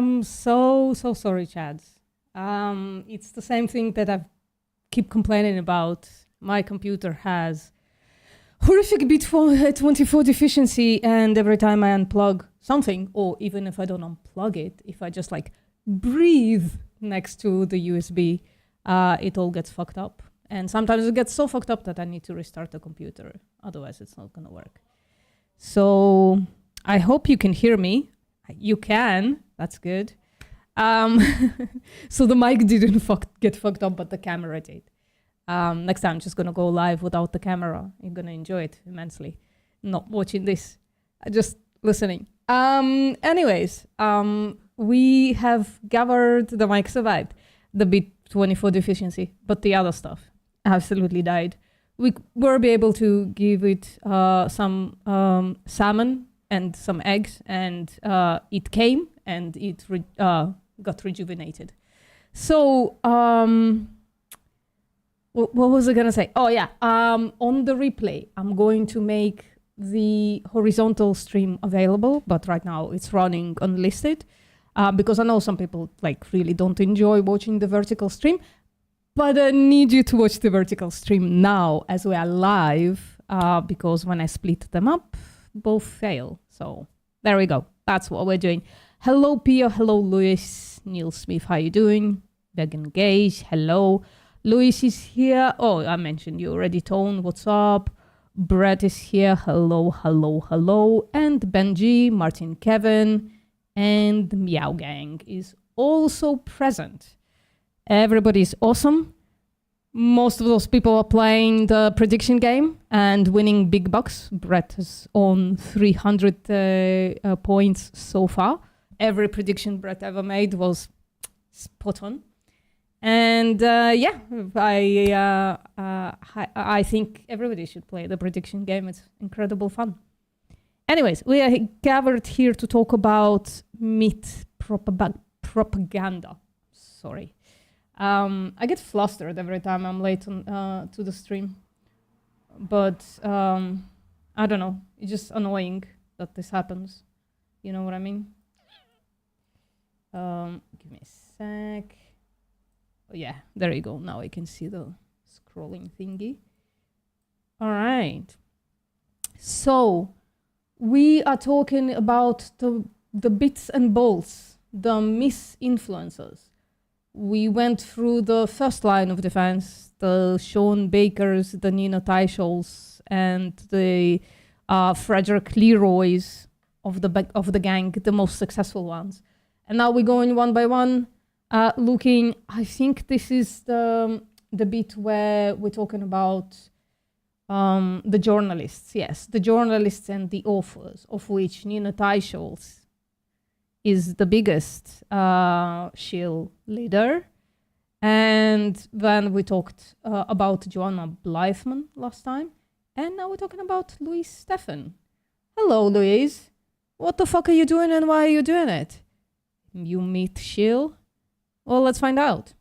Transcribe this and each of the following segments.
I'm so sorry, Chad. It's the same thing that I keep complaining about. My computer has horrific bit 24 deficiency, and every time I unplug something, or even if I don't unplug it, if I just like breathe next to the USB, it all gets fucked up. And sometimes it gets so fucked up that I need to restart the computer. Otherwise, it's not gonna work. So I hope you can hear me. You can, that's good. So the mic didn't get fucked up, but the camera did. Next time I'm just gonna go live without the camera. You're gonna enjoy it immensely. Not watching this, just listening. Anyways, we have gathered, the mic survived the bit 24 deficiency, but the other stuff absolutely died. We were able to give it some salmon and some eggs, and it came and it got rejuvenated. So what was I gonna say? Oh yeah, on the replay, I'm going to make the horizontal stream available, but right now it's running unlisted because I know some people like really don't enjoy watching the vertical stream. But I need you to watch the vertical stream now as we are live, because when I split them up, both fail. So there we go. That's what we're doing. Hello, Pia. Hello, Louis. Neil Smith, how you doing? Vegan Gage, hello. Louis is here. Oh, I mentioned you already. Tone, what's up? Brett is here. Hello, hello, hello. And Benji, Martin, Kevin, and Meow Gang is also present. Everybody's awesome. Most of those people are playing the prediction game and winning big bucks. Brett is on 300 points so far. Every prediction Brett ever made was spot on. And yeah, I think everybody should play the prediction game. It's incredible fun. Anyways, we are gathered here to talk about myth propaganda. Sorry. I get flustered every time I'm late on, to the stream. But I don't know. It's just annoying that this happens. You know what I mean? Give me a sec. Oh, yeah, there you go. Now I can see the scrolling thingy. All right. So we are talking about the bits and bolts, the misinfluencers. We went through the first line of defense, the Sean Bakers, the Nina Teicholz, and the Frederick Leroy's of the gang, the most successful ones. And now we're going one by one, looking. I think this is the bit where we're talking about the journalists. Yes, the journalists and the authors, of which Nina Teicholz is the biggest shill leader. And then we talked about Joanna Blythman last time. And now we're talking about Louise Steffen. Hello, Louise. What the fuck are you doing and why are you doing it? You meet shill? Well, let's find out.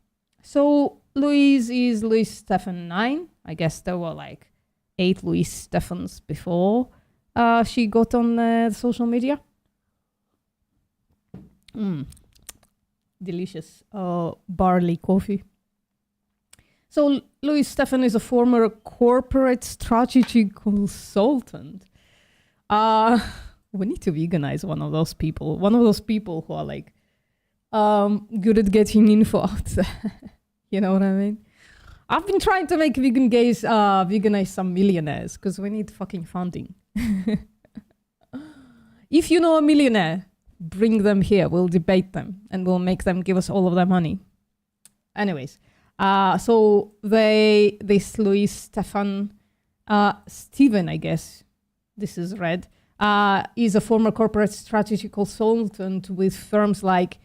So Louise is Louise Steffen 9. I guess there were like 8 Louise Steffens before she got on social media. Delicious barley coffee. So Louise Steffen is a former corporate strategy consultant. We need to veganize one of those people. One of those people who are like good at getting info out there. You know what I mean? I've been trying to make vegan gays veganize some millionaires because we need fucking funding. If you know a millionaire, bring them here. We'll debate them and we'll make them give us all of their money. Anyways, so this Louise Steffen, Steven, I guess, this is red, is a former corporate strategy consultant with firms like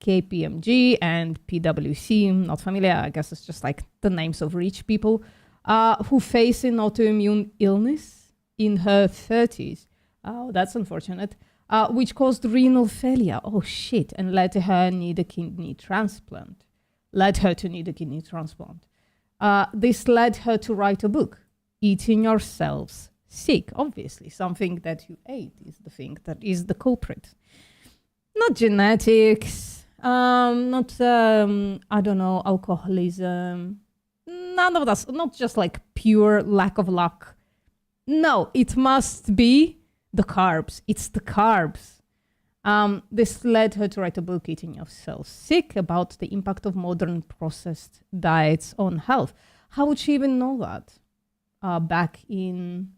KPMG and PwC. Not familiar, I guess it's just like the names of rich people who face an autoimmune illness in her 30s. Oh, that's unfortunate. Which caused renal failure. Oh shit, and led her to need a kidney transplant. This led her to write a book, Eating Yourselves Sick. Obviously, something that you ate is the thing that is the culprit. Not genetics, Not, I don't know, alcoholism. None of that. Not just like pure lack of luck. No, it must be the carbs. It's the carbs. This led her to write a book, Eating Yourself Sick, about the impact of modern processed diets on health. How would she even know that? Back in,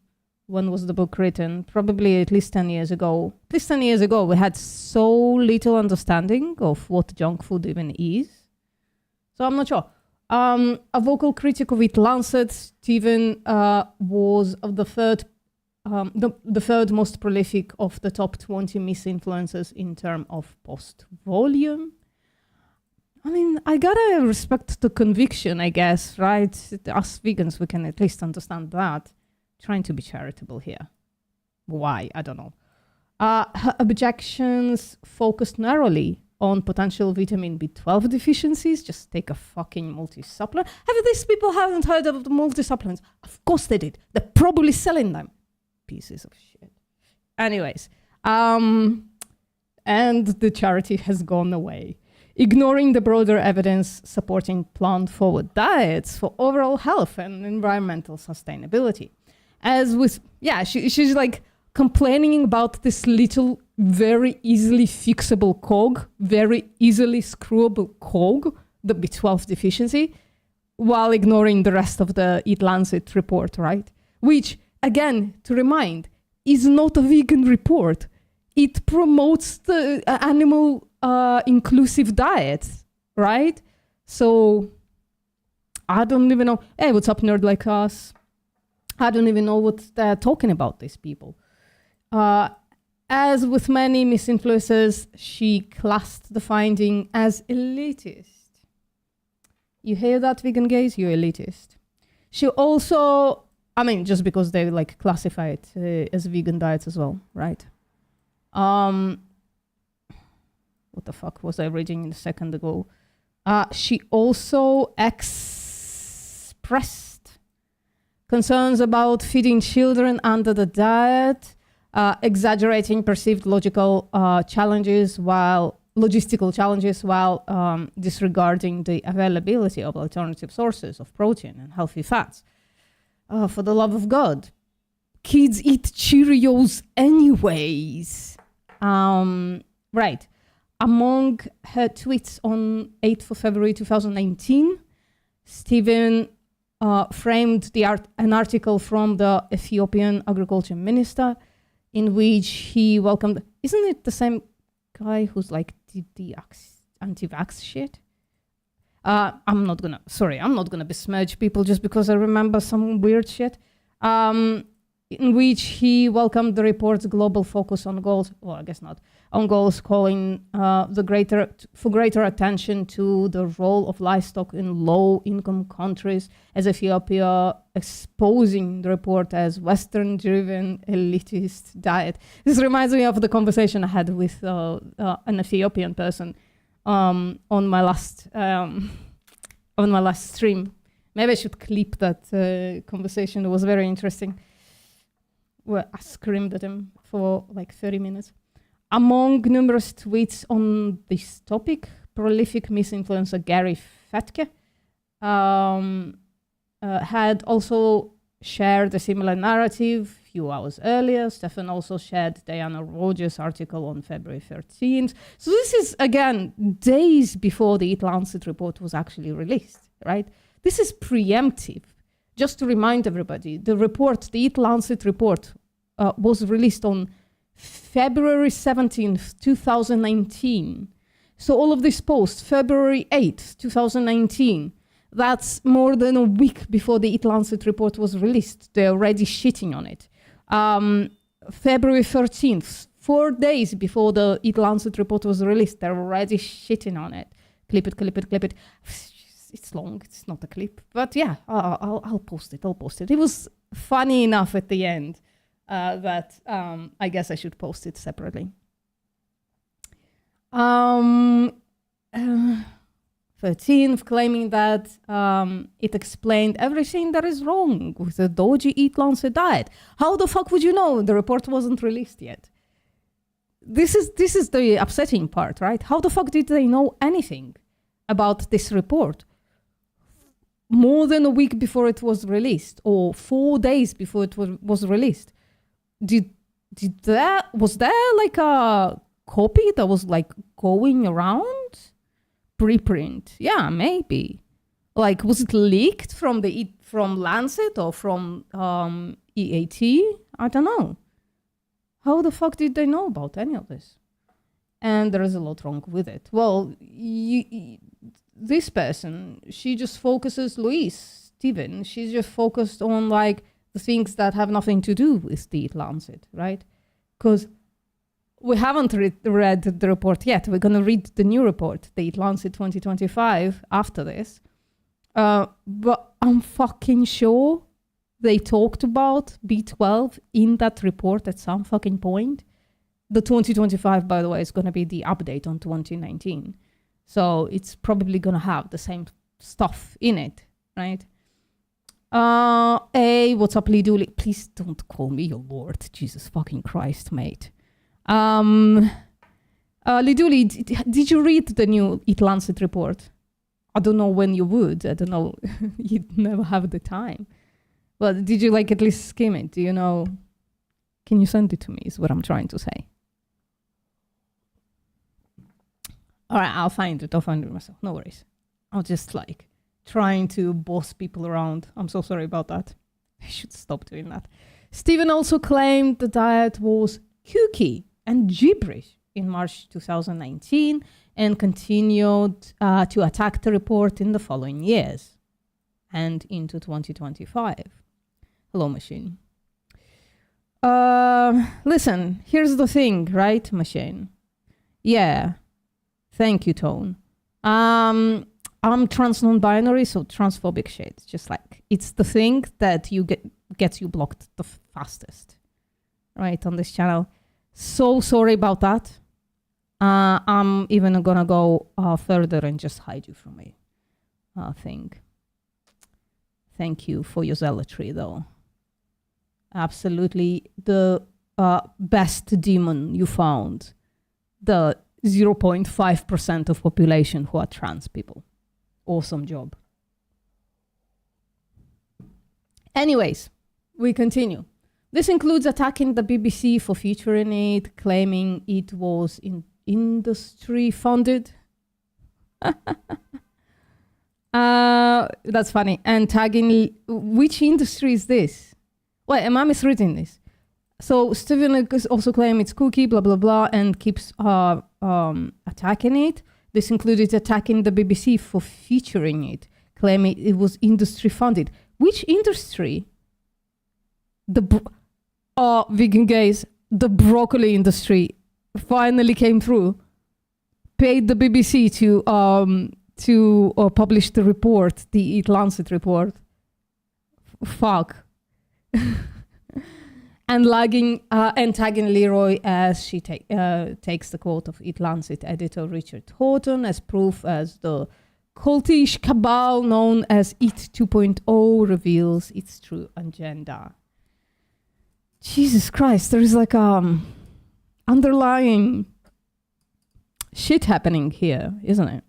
when was the book written? Probably at least 10 years ago. At least 10 years ago, we had so little understanding of what junk food even is. So I'm not sure. A vocal critic of EAT-Lancet, Stephen was of the third most prolific of the top 20 misinfluencers in terms of post volume. I mean, I gotta respect the conviction, I guess, right? Us vegans, we can at least understand that. Trying to be charitable here. Why? I don't know. Her objections focused narrowly on potential vitamin B12 deficiencies. Just take a fucking multi-supplement. Have these people haven't heard of the multi-supplements? Of course they did. They're probably selling them. Pieces of shit. Anyways, and the charity has gone away, ignoring the broader evidence supporting plant-forward diets for overall health and environmental sustainability. As with, she's like complaining about this little, very easily fixable cog, very easily screwable cog, the B12 deficiency, while ignoring the rest of the EAT-Lancet report, right? Which, again, to remind, is not a vegan report. It promotes the animal inclusive diet, right? So I don't even know. Hey, what's up, nerd like us? I don't even know what they're talking about, these people. As with many misinfluencers, she classed the finding as elitist. You hear that, vegan gays? You're elitist. She also, I mean, just because they like classify it as vegan diets as well, right? What the fuck was I reading a second ago? She also expressed concerns about feeding children under the diet, exaggerating perceived logistical challenges while disregarding the availability of alternative sources of protein and healthy fats. For the love of God, kids eat Cheerios anyways. Right. Among her tweets on 8th of February 2019, Stephen framed an article from the Ethiopian agriculture minister in which he welcomed, isn't it the same guy who's like did the anti-vax shit? I'm not gonna besmirch people just because I remember some weird shit. In which he welcomed the report's global focus on goals, well, I guess not, on goals calling for greater attention to the role of livestock in low-income countries, as Ethiopia exposing the report as Western-driven elitist diet. This reminds me of the conversation I had with an Ethiopian person on my last stream. Maybe I should clip that conversation. It was very interesting. Well, I screamed at him for like 30 minutes. Among numerous tweets on this topic, prolific misinfluencer Gary Fatke had also shared a similar narrative a few hours earlier. Stefan also shared Diana Rogers' article on February 13th. So this is, again, days before the EAT-Lancet report was actually released, right? This is preemptive. Just to remind everybody, the EAT-Lancet report was released on February 17th, 2019. So all of this post, February 8th, 2019, that's more than a week before the EAT-Lancet report was released. They're already shitting on it. February 13th, 4 days before the EAT-Lancet report was released, they're already shitting on it. Clip it. It's long, it's not a clip. But yeah, I'll post it. It was funny enough at the end that I guess I should post it separately. 13th, claiming that it explained everything that is wrong with the dodgy EAT-Lancet diet. How the fuck would you know? The report wasn't released yet. this is the upsetting part, right? How the fuck did they know anything about this report more than a week before it was released, or 4 days before it was released? Was there like a copy that was like going around? Preprint? Yeah, maybe. Like, was it leaked from Lancet or from EAT? I don't know. How the fuck did they know about any of this? And there is a lot wrong with it. Well, this person, she just focuses, Steven, she's just focused on like the things that have nothing to do with the EAT-Lancet, right? Because we haven't read the report yet. We're going to read the new report, the EAT-Lancet 2025, after this. But I'm fucking sure they talked about B12 in that report at some fucking point. The 2025, by the way, is going to be the update on 2019. So it's probably going to have the same stuff in it, right? What's up, Liduli? Please don't call me your lord. Jesus fucking Christ, mate. Liduli, did you read the new EAT-Lancet report? I don't know when you would. I don't know. You'd never have the time. But did you like at least skim it? Do you know? Can you send it to me is what I'm trying to say. All right, I'll find it myself. No worries. I'm just like trying to boss people around. I'm so sorry about that. I should stop doing that. Stephen also claimed the diet was kooky and gibberish in March 2019 and continued to attack the report in the following years and into 2025. Hello, machine. Listen, here's the thing, right, machine? Yeah. Thank you, Tone. I'm trans non-binary, so transphobic shit. Just like, it's the thing that gets you blocked the fastest, right, on this channel. So sorry about that. I'm even gonna go further and just hide you from my thing. Thank you for your zealotry, though. Absolutely the best demon you found. The 0.5% of population who are trans people. Awesome job. Anyways, we continue. This includes attacking the BBC for featuring it, claiming it was industry funded. That's funny. And tagging, which industry is this? Wait, am I misreading this? So Stephen also claims it's kooky, blah, blah, blah, and keeps attacking it. This included attacking the BBC for featuring it, claiming it was industry funded. Which industry? Vegan gays, the broccoli industry finally came through, paid the BBC to publish the report, the EAT-Lancet report. Fuck. And tagging Leroy as she takes the quote of EAT-Lancet editor Richard Horton as proof as the cultish cabal known as EAT 2.0 reveals its true agenda. Jesus Christ, there is like underlying shit happening here, isn't it?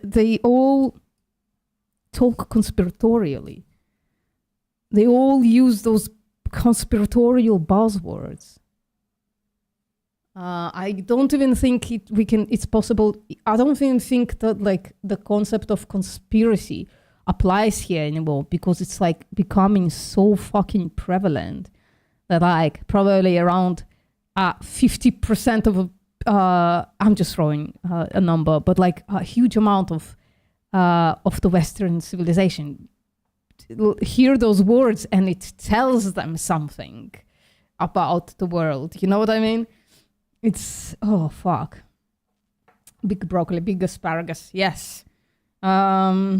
They all talk conspiratorially. They all use those conspiratorial buzzwords. I don't even think it's possible. I don't even think that like the concept of conspiracy applies here anymore, because it's like becoming so fucking prevalent that like probably around 50% of I'm just throwing a number, but like a huge amount of the Western civilization hear those words and it tells them something about the world. You know what I mean? It's, oh, fuck. Big broccoli, big asparagus. Yes. Yeah.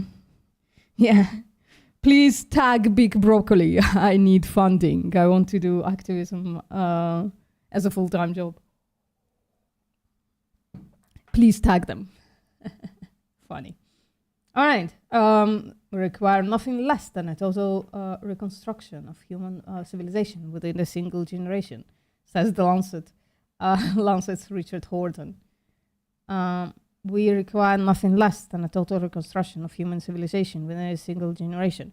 Please tag Big Broccoli. I need funding. I want to do activism as a full-time job. Please tag them. Funny. All right. We require nothing less than a total reconstruction of human civilization within a single generation, says the Lancet. Lancet's Richard Horton. We require nothing less than a total reconstruction of human civilization within a single generation.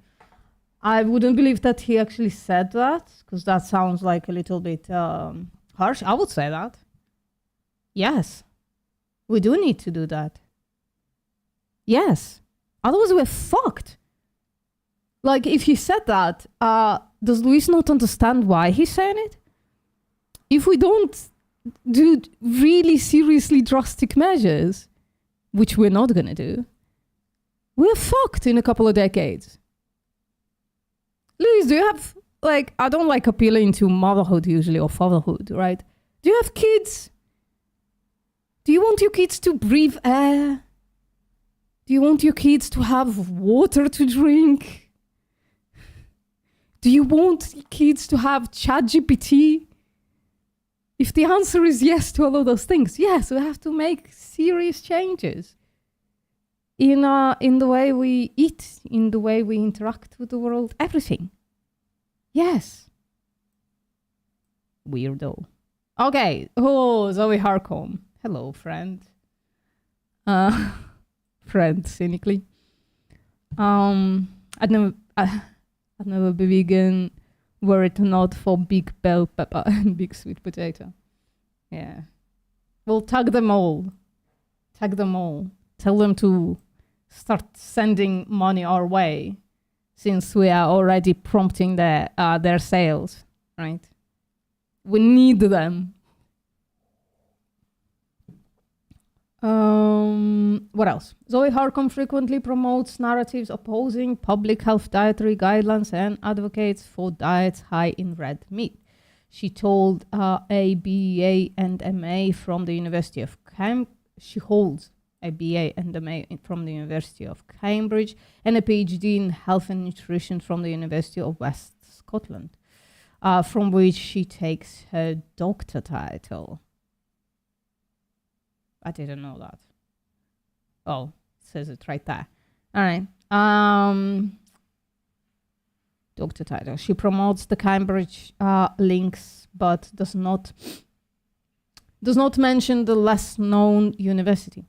I wouldn't believe that he actually said that, because that sounds like a little bit harsh. I would say that. Yes, we do need to do that. Yes, otherwise we're fucked. Like, if he said that, does Luis not understand why he's saying it? If we don't do really seriously drastic measures, which we're not going to do, we're fucked in a couple of decades. Luis, do you have, like, I don't like appealing to motherhood usually, or fatherhood, right? Do you have kids? Do you want your kids to breathe air? Do you want your kids to have water to drink? Do you want kids to have ChatGPT? If the answer is yes to all of those things, yes, we have to make serious changes in the way we eat, in the way we interact with the world, everything. Yes. Weirdo. Okay. Oh, Zoe Harcombe. Hello, friend. Friend, cynically. I'd never be vegan were it not for big bell pepper and big sweet potato. Yeah. We'll tag them all. Tag them all. Tell them to start sending money our way, since we are already prompting their sales, right? We need them. What else? Zoe Harcombe frequently promotes narratives opposing public health dietary guidelines and advocates for diets high in red meat. She told a BA and MA from the University of Cambridge. She holds a BA and MA from the University of Cambridge and a PhD in health and nutrition from the University of West Scotland, from which she takes her doctor title. I didn't know that. Oh, it says it right there. All right. Doctor title. She promotes the Cambridge links, but does not mention the less known university.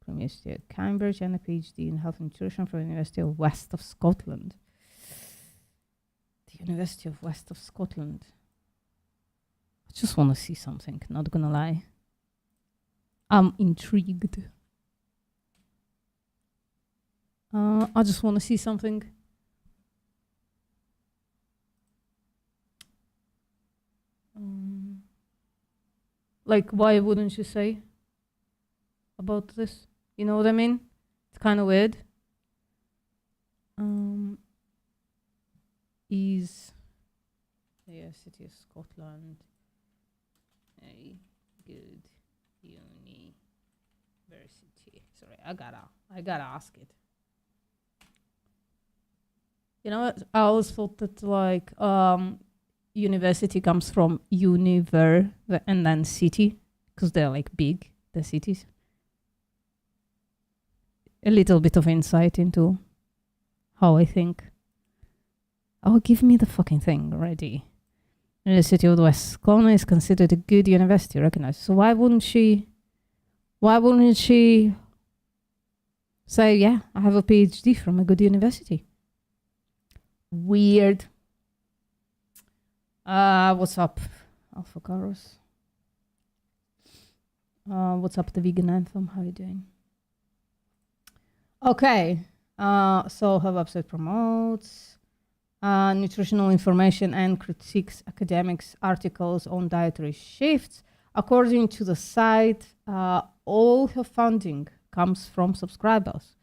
From University of Cambridge and a PhD in health and nutrition from the University of West of Scotland. The University of West of Scotland. I just want to see something, not gonna lie. I'm intrigued. I just want to see something. Like, why wouldn't you say about this? You know what I mean? It's kind of weird. Is the University of Scotland a good university? Sorry, I gotta ask it. You know what? I always thought that, like, university comes from univer and then city, because they're like big, the cities. A little bit of insight into how I think. Oh, give me the fucking thing already. University of the West Scotland is considered a good university, recognized. So why wouldn't she say, yeah, I have a PhD from a good university? Weird. What's up, Alpha Caros? What's up, the vegan anthem? How are you doing? Okay. So her website promotes nutritional information and critiques academics articles on dietary shifts. According to the site, all her funding comes from subscribers.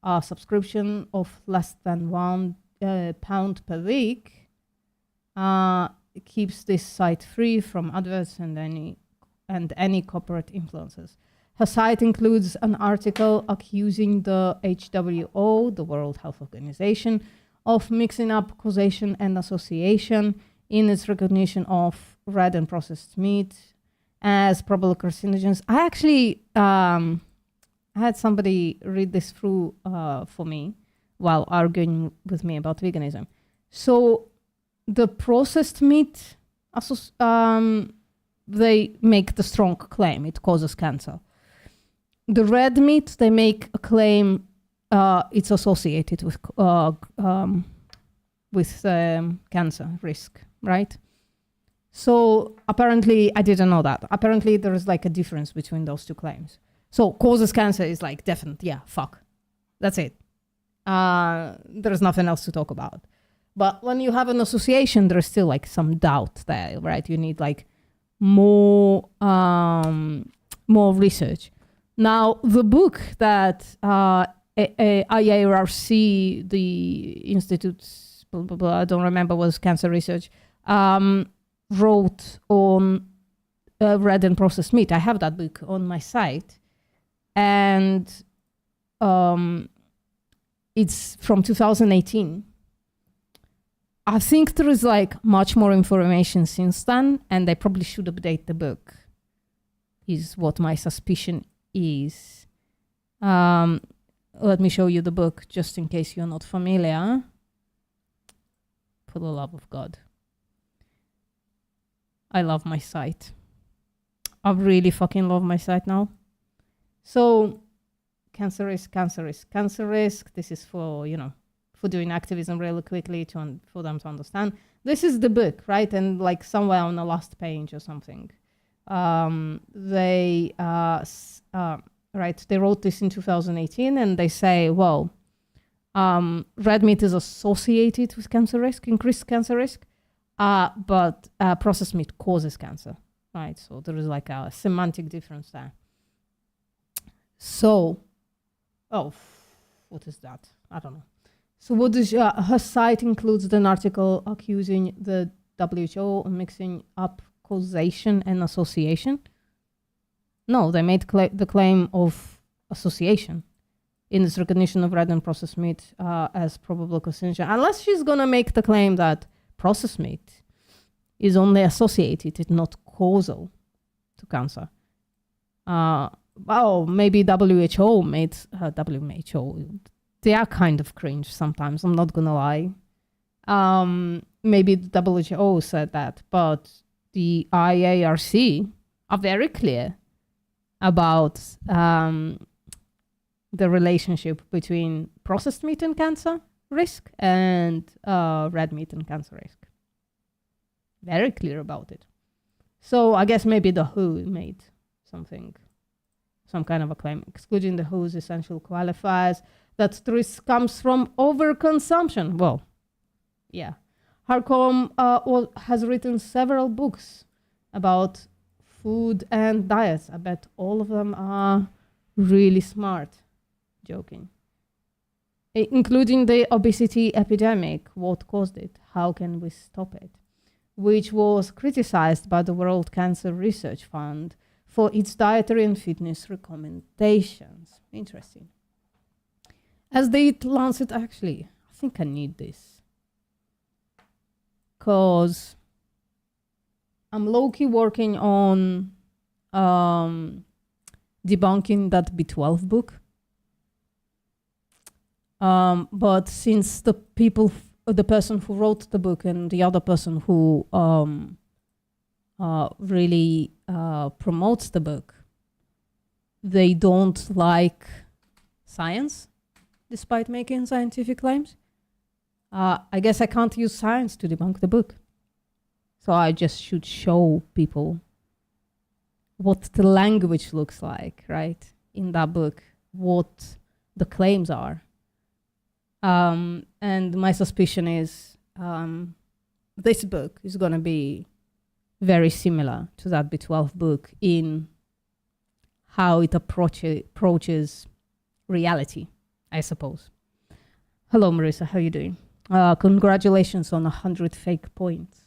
A subscription of less than £1 per week keeps this site free from adverts and any corporate influences. Her site includes an article accusing the WHO, the World Health Organization, of mixing up causation and association in its recognition of red and processed meat as probable carcinogens. I actually had somebody read this through for me while arguing with me about veganism. So the processed meat, they make the strong claim it causes cancer. The red meat, they make a claim it's associated with cancer risk, right? So apparently, I didn't know that. Apparently, there is like a difference between those two claims. So causes cancer is like definite, yeah, fuck. That's it. There's nothing else to talk about. But when you have an association, there's still like some doubt there, right? You need like more research. Now, the book that IARC, the Institute, blah, blah, blah, I don't remember, was cancer research, wrote on red and processed meat. I have that book on my site. And it's from 2018. I think there is like much more information since then, and they probably should update the book, is what my suspicion is. Let me show you the book just in case you're not familiar. For the love of God. I love my site. I really fucking love my site now. So, cancer risk. This is for, for doing activism really quickly for them to understand. This is the book, right? And like somewhere on the last page or something. They wrote this in 2018 and they say, well, red meat is associated with cancer risk, increased cancer risk, but processed meat causes cancer, right? So there is like a semantic difference there. So, what is that? I don't know. So what is her site includes an article accusing the WHO of mixing up causation and association. No, they made the claim of association in its recognition of red and processed meat as probable carcinogen. Unless she's going to make the claim that processed meat is only associated, it's not causal to cancer. Well, maybe WHO made WHO. They are kind of cringe sometimes, I'm not going to lie. Maybe the WHO said that, but the IARC are very clear about the relationship between processed meat and cancer risk and red meat and cancer risk. Very clear about it. So I guess maybe the WHO made some kind of a claim, excluding the WHO's essential qualifiers that the risk comes from overconsumption. Well, yeah. Harcom has written several books about food and diets. I bet all of them are really smart. Joking. Including the obesity epidemic, what caused it, how can we stop it, which was criticized by the World Cancer Research Fund for its dietary and fitness recommendations. Interesting. As the EAT-Lancet, actually, I think I need this. Because I'm low-key working on debunking that B12 book. But since the person who wrote the book and the other person who really promotes the book, they don't like science, despite making scientific claims. I guess I can't use science to debunk the book. So I just should show people what the language looks like, right? In that book, what the claims are. And my suspicion is this book is going to be very similar to that B12 book in how it approaches reality, I suppose. Hello, Marissa. How are you doing? Congratulations on 100 fake points.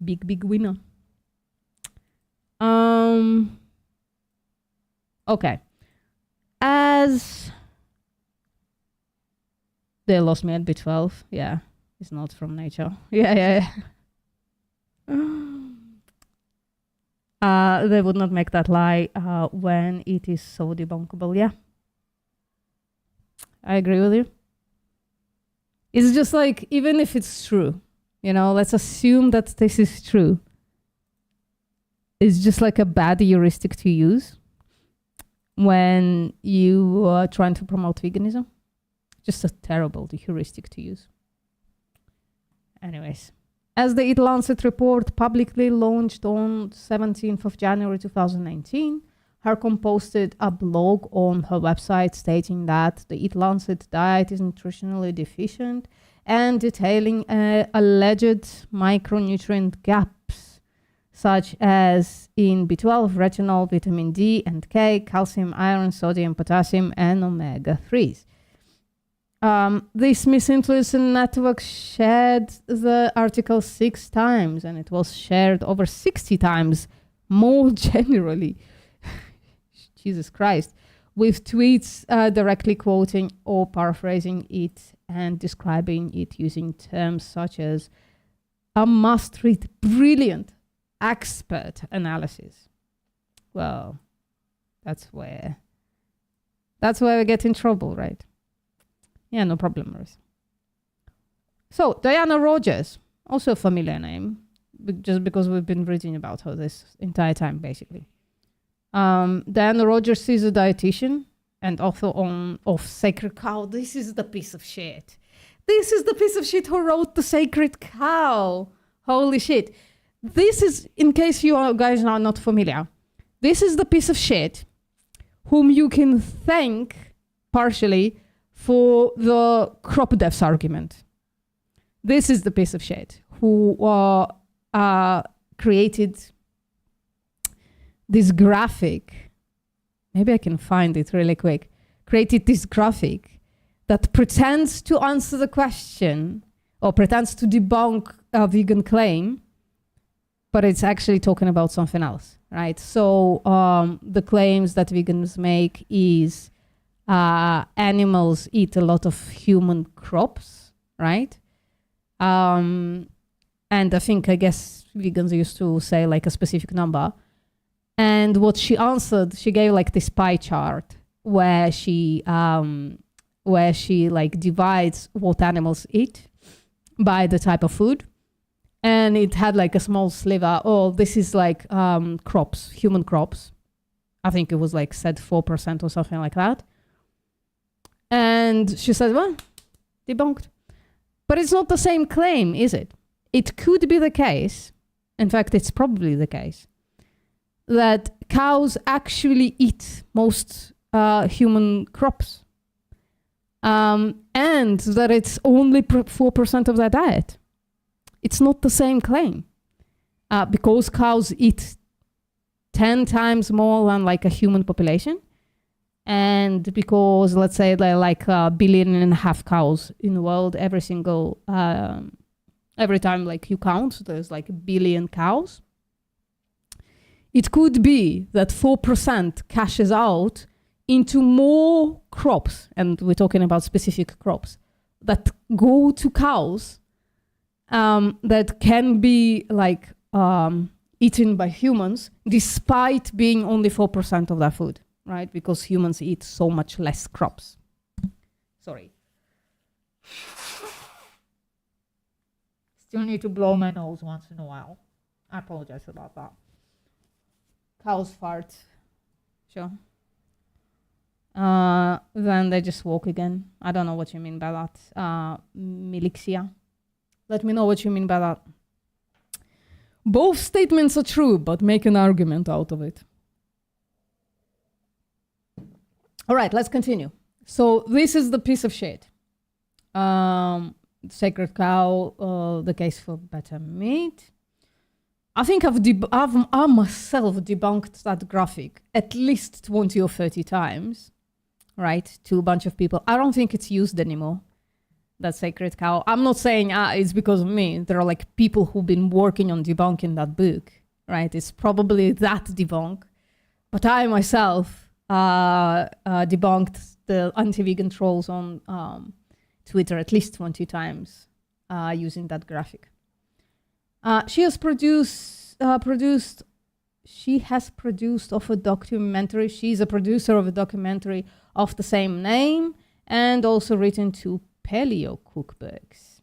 Big, big winner. Okay. As they lost me at B12. Yeah, it's not from nature. Yeah. They would not make that lie when it is so debunkable. Yeah, I agree with you. It's just like, even if it's true, You know, let's assume that this is true. It's just like a bad heuristic to use when you are trying to promote veganism. Just a terrible heuristic to use. Anyways, as the EAT-Lancet report publicly launched on 17th of January 2019, Harcom posted a blog on her website stating that the EAT-Lancet diet is nutritionally deficient and detailing alleged micronutrient gaps, such as in B12, retinol, vitamin D and K, calcium, iron, sodium, potassium, and omega-3s. This misinfluence network shared the article 6 times, and it was shared over 60 times more generally. Jesus Christ. With tweets directly quoting or paraphrasing it and describing it using terms such as a must-read, brilliant, expert analysis. Well, that's where we get in trouble, right? Yeah, no problem, Marissa. So, Diana Rogers, also a familiar name, just because we've been reading about her this entire time, basically. Diana Rogers is a dietitian and author of Sacred Cow. This is the piece of shit. This is the piece of shit who wrote The Sacred Cow. Holy shit. This is, in case you guys are not familiar, this is the piece of shit whom you can thank partially for the crop deaths argument. This is the piece of shit who created this graphic. Maybe I can find it really quick. Created this graphic that pretends to answer the question or pretends to debunk a vegan claim, but it's actually talking about something else, right? So the claims that vegans make is animals eat a lot of human crops, right? And I guess vegans used to say like a specific number. And what she answered, she gave like this pie chart where she like divides what animals eat by the type of food. And it had like a small sliver. Oh, this is like crops, human crops. I think it was like said 4% or something like that. And she said, well, debunked. But it's not the same claim, is it? It could be the case. In fact, it's probably the case that cows actually eat most human crops. And that it's only 4% of their diet. It's not the same claim. Because cows eat 10 times more than like a human population. And because, let's say, there are like 1.5 billion cows in the world, every time like you count, there's like 1 billion cows. It could be that 4% cashes out into more crops, and we're talking about specific crops, that go to cows that can be like eaten by humans, despite being only 4% of their food, right? Because humans eat so much less crops. Sorry. Still need to blow my nose once in a while. I apologize about that. Cows fart. Sure. Then they just walk again. I don't know what you mean by that. Milixia. Let me know what you mean by that. Both statements are true, but make an argument out of it. All right, let's continue. So this is the piece of shit. Sacred Cow, the case for better meat. I think I've myself debunked that graphic at least 20 or 30 times, right, to a bunch of people. I don't think it's used anymore, that Sacred Cow. I'm not saying it's because of me. There are like people who've been working on debunking that book, right? It's probably that debunk. But I myself debunked the anti-vegan trolls on Twitter at least 20 times using that graphic. She has produced of a documentary. She's a producer of a documentary of the same name and also written 2 paleo cookbooks.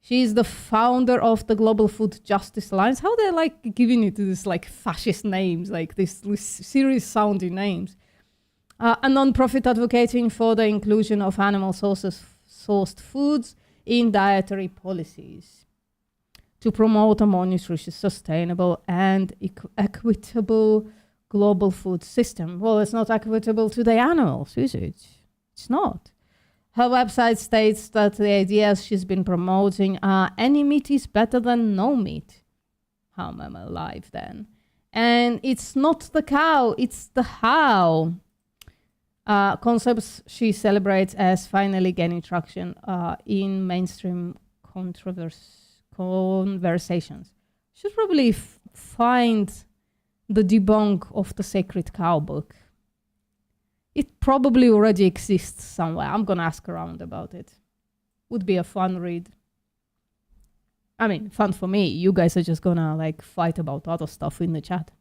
She's the founder of the Global Food Justice Alliance. How they're like giving it this like fascist names, like this serious sounding names. A non-profit advocating for the inclusion of animal sourced foods in dietary policies to promote a more nutritious, sustainable, and equitable global food system. Well, it's not equitable to the animals, is it? It's not. Her website states that the ideas she's been promoting are any meat is better than no meat. How am I alive then? And it's not the cow, it's the how. Concepts she celebrates as finally gaining traction in mainstream conversations. Should probably find the debunk of the Sacred Cow book. It probably already exists somewhere. I'm gonna ask around about it. Would be a fun read. I mean, fun for me. You guys are just gonna like fight about other stuff in the chat.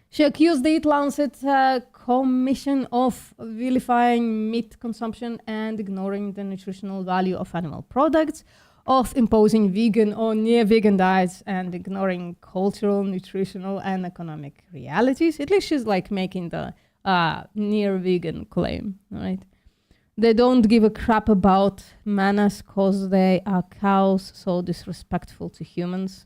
She accused the EAT-Lancet Commission of vilifying meat consumption and ignoring the nutritional value of animal products, of imposing vegan or near-vegan diets and ignoring cultural, nutritional, and economic realities. At least she's like making the near-vegan claim, right? They don't give a crap about manners because they are cows, so disrespectful to humans.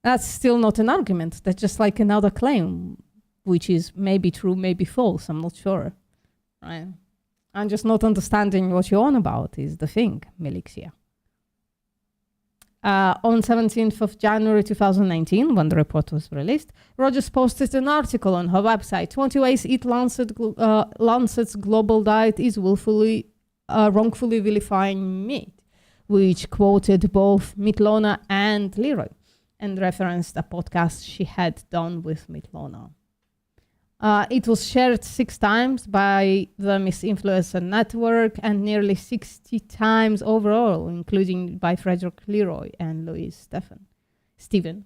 That's still not an argument. That's just like another claim, which is maybe true, maybe false. I'm not sure, right? I'm just not understanding what you're on about is the thing, Melixia. On 17th of January 2019, when the report was released, Rogers posted an article on her website, 20 ways EAT-Lancet's global diet is wrongfully vilifying meat, which quoted both Mitlona and Leroy, and referenced a podcast she had done with Mitlona. It was shared 6 times by the Miss Influencer Network and nearly 60 times overall, including by Frederick Leroy and Louise Stephen.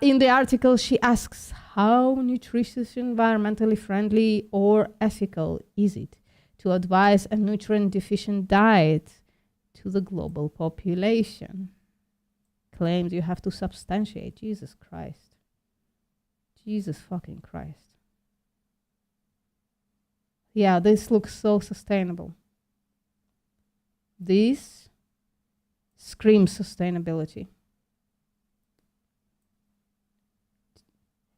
In the article, she asks, how nutritious, environmentally friendly, or ethical is it to advise a nutrient-deficient diet to the global population? Claims you have to substantiate. Jesus Christ. Jesus fucking Christ. Yeah, this looks so sustainable. This screams sustainability.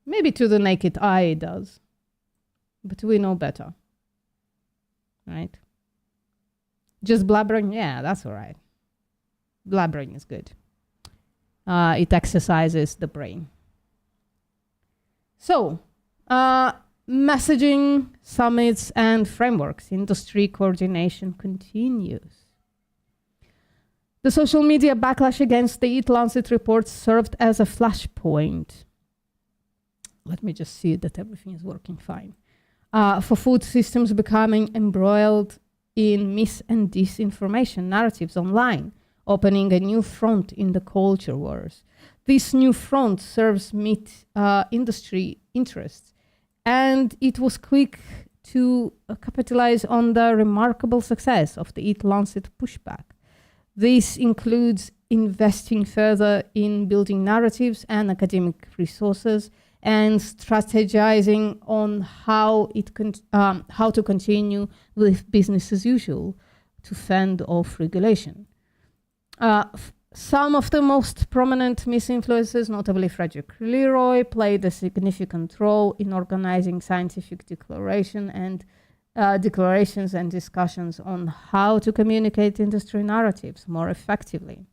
Maybe to the naked eye it does, but we know better, right? Just blabbering, yeah, that's all right. Blabbering is good. It exercises the brain. So, messaging, summits, and frameworks. Industry coordination continues. The social media backlash against the EAT-Lancet report served as a flashpoint. Let me just see that everything is working fine. For food systems becoming embroiled in mis- and disinformation narratives online, opening a new front in the culture wars. This new front serves meat industry interests, and it was quick to capitalize on the remarkable success of the EAT-Lancet pushback. This includes investing further in building narratives and academic resources and strategizing on how to continue with business as usual to fend off regulation. Some of the most prominent misinfluencers, notably Frederick Leroy, played a significant role in organizing scientific declarations and discussions on how to communicate industry narratives more effectively.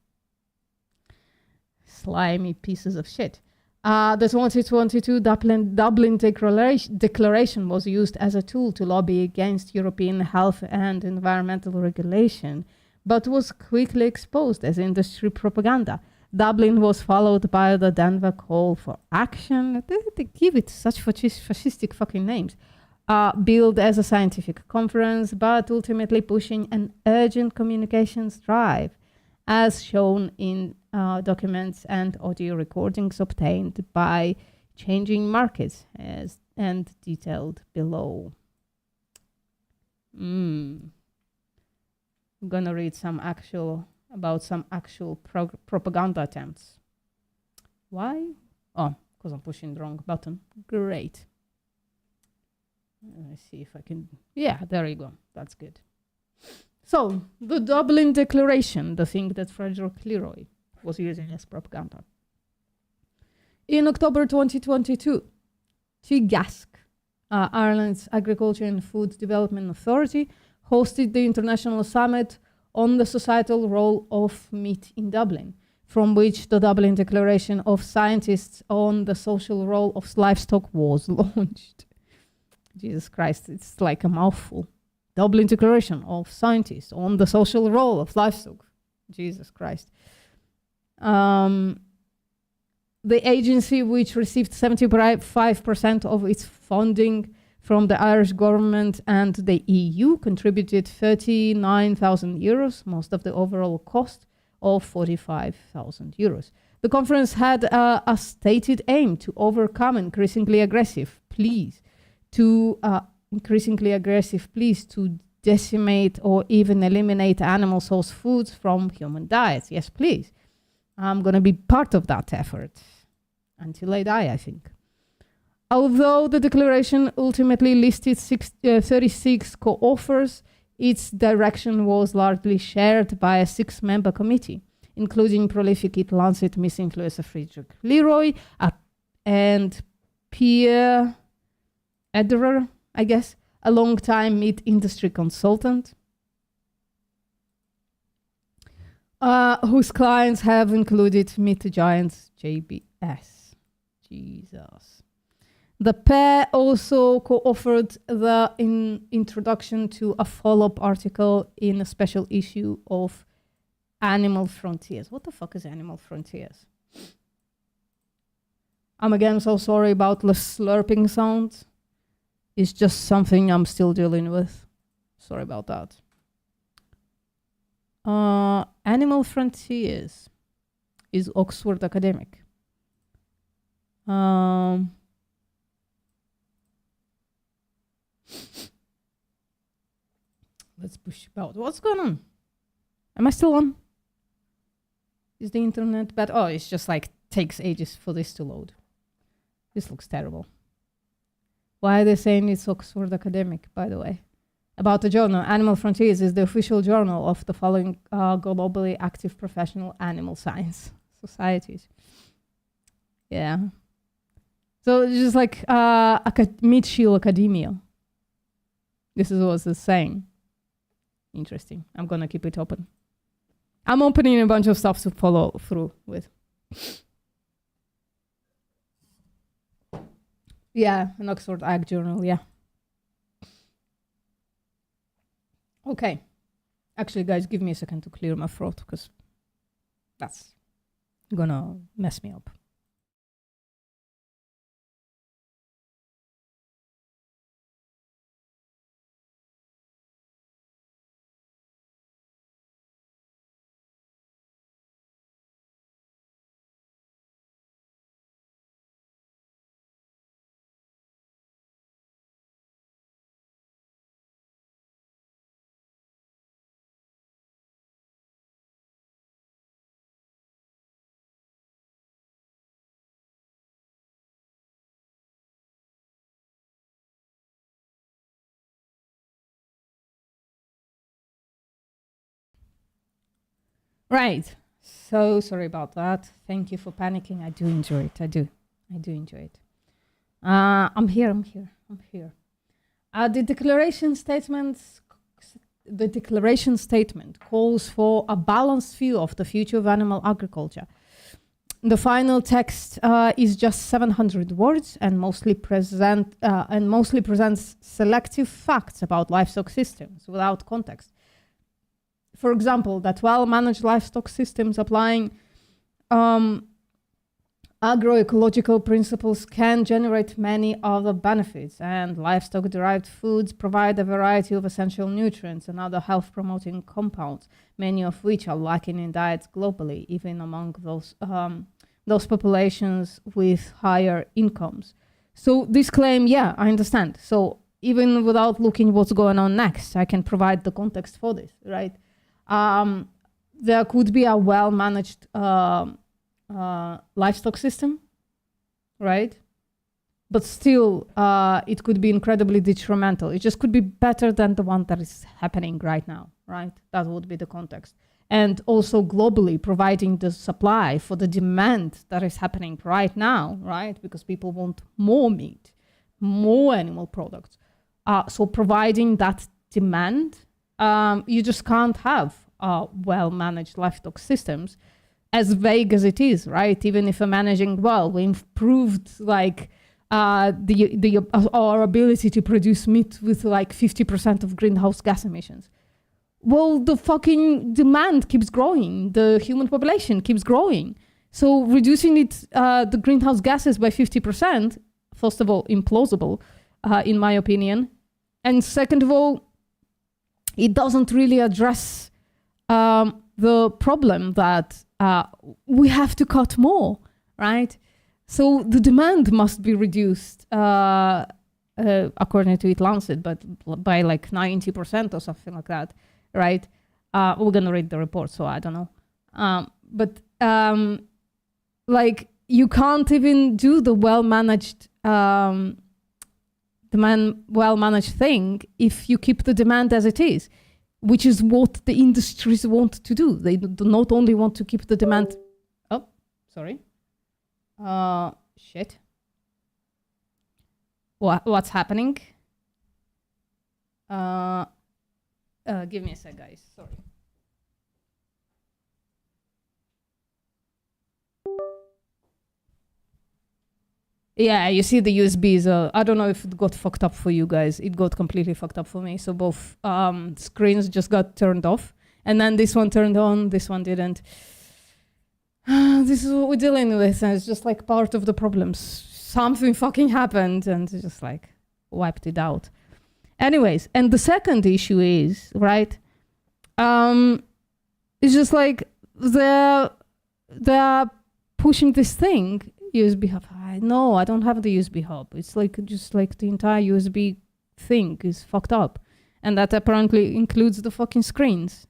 Slimy pieces of shit. The 2022 Dublin Declaration was used as a tool to lobby against European health and environmental regulation, but was quickly exposed as industry propaganda. Dublin was followed by the Denver Call for Action. They give it such fascistic fucking names. Billed as a scientific conference, but ultimately pushing an urgent communications drive, as shown in documents and audio recordings obtained by Changing Markets and detailed below. I'm gonna read some actual propaganda attempts. Why? Oh, because I'm pushing the wrong button. Great. Let's see if I can. Yeah, there you go. That's good. So, the Dublin Declaration, the thing that Frederick Leroy was using as propaganda. In October 2022, TGASC, Ireland's Agriculture and Food Development Authority, hosted the International Summit on the Societal Role of Meat in Dublin, from which the Dublin Declaration of Scientists on the Social Role of Livestock was launched. Jesus Christ, it's like a mouthful. Dublin Declaration of Scientists on the Social Role of Livestock. Jesus Christ. The agency, which received 75% of its funding from the Irish government and the EU, contributed 39,000 euros, most of the overall cost of 45,000 euros. The conference had a stated aim to overcome increasingly aggressive pleas to decimate or even eliminate animal source foods from human diets. Yes, please. I'm going to be part of that effort until I die, I think. Although the declaration ultimately listed 36 co-authors, its direction was largely shared by a 6-member committee, including prolific EAT-Lancet misinfluencer Frederick Leroy and Pierre Ederer, I guess, a long-time meat industry consultant, whose clients have included meat giants JBS. Jesus. The pair also co-authored the introduction to a follow-up article in a special issue of Animal Frontiers. What the fuck is Animal Frontiers? I'm again so sorry about the slurping sound. It's just something I'm still dealing with. Sorry about that. Animal Frontiers is Oxford academic. Let's push about. What's going on? Am I still on? Is the internet bad? Oh, it's just like takes ages for this to load. This looks terrible. Why are they saying it's Oxford academic, by the way? About the journal, Animal Frontiers is the official journal of the following globally active professional animal science societies. Yeah. So it's just like mid-shield academia. This is what it's saying. Interesting. I'm going to keep it open. I'm opening a bunch of stuff to follow through with. Yeah, an Oxford Ag Journal, yeah. Okay. Actually, guys, give me a second to clear my throat, because that's gonna mess me up. Right. So sorry about that. Thank you for panicking. I do enjoy it. I do enjoy it. I'm here. The declaration statement calls for a balanced view of the future of animal agriculture. The final text is just 700 words and mostly presents selective facts about livestock systems without context. For example, that well-managed livestock systems applying agroecological principles can generate many other benefits, and livestock-derived foods provide a variety of essential nutrients and other health-promoting compounds, many of which are lacking in diets globally, even among those populations with higher incomes. So this claim, yeah, I understand. So even without looking what's going on next, I can provide the context for this, right? there could be a well-managed livestock system, right? But still, it could be incredibly detrimental. It just could be better than the one that is happening right now, right? That would be the context. And also globally providing the supply for the demand that is happening right now, right? Because people want more meat, more animal products. So providing that demand, you just can't have well-managed livestock systems, as vague as it is, right? Even if we're managing well, we improved like our ability to produce meat with like 50% of greenhouse gas emissions. Well, the fucking demand keeps growing. The human population keeps growing. So reducing the greenhouse gases by 50%, first of all, implausible, in my opinion. And second of all, it doesn't really address the problem that we have to cut more, right? So the demand must be reduced, according to EAT-Lancet, but by like 90% or something like that, right? We're going to read the report, so I don't know. Like you can't even do the well-managed thing if you keep the demand as it is, which is what the industries want to do. They do not only want to keep the demand. Oh, sorry. Shit. What's happening? Give me a sec, guys. Sorry. Yeah, you see the USBs. I don't know if it got fucked up for you guys. It got completely fucked up for me. So both screens just got turned off. And then this one turned on, this one didn't. This is what we're dealing with. And it's just like part of the problems. Something fucking happened and it just like wiped it out. Anyways, and the second issue is, right, it's just like they're pushing this thing, USB hub. No, I don't have the USB hub. It's like just like the entire USB thing is fucked up. And that apparently includes the fucking screens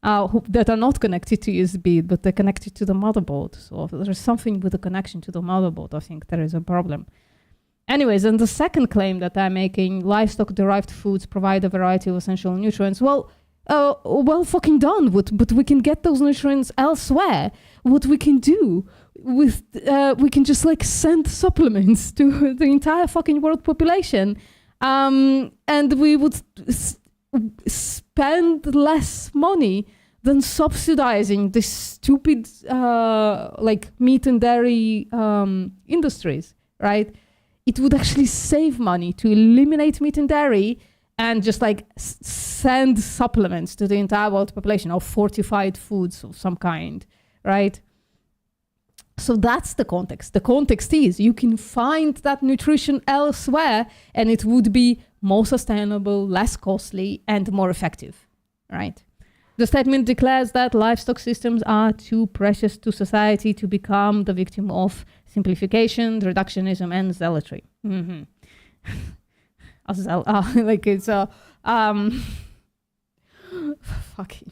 that are not connected to USB, but they're connected to the motherboard. So if there's something with the connection to the motherboard, I think there is a problem. Anyways, and the second claim that I'm making, livestock-derived foods provide a variety of essential nutrients. Well fucking done. But we can get those nutrients elsewhere. What we can do with, we can just like send supplements to the entire fucking world population. And we would spend less money than subsidizing this stupid like meat and dairy industries, right? It would actually save money to eliminate meat and dairy and just like send supplements to the entire world population or fortified foods of some kind, right? So that's the context. The context is you can find that nutrition elsewhere and it would be more sustainable, less costly, and more effective, right? The statement declares that livestock systems are too precious to society to become the victim of simplification, reductionism, and zealotry. Mm-hmm. Like it's fucking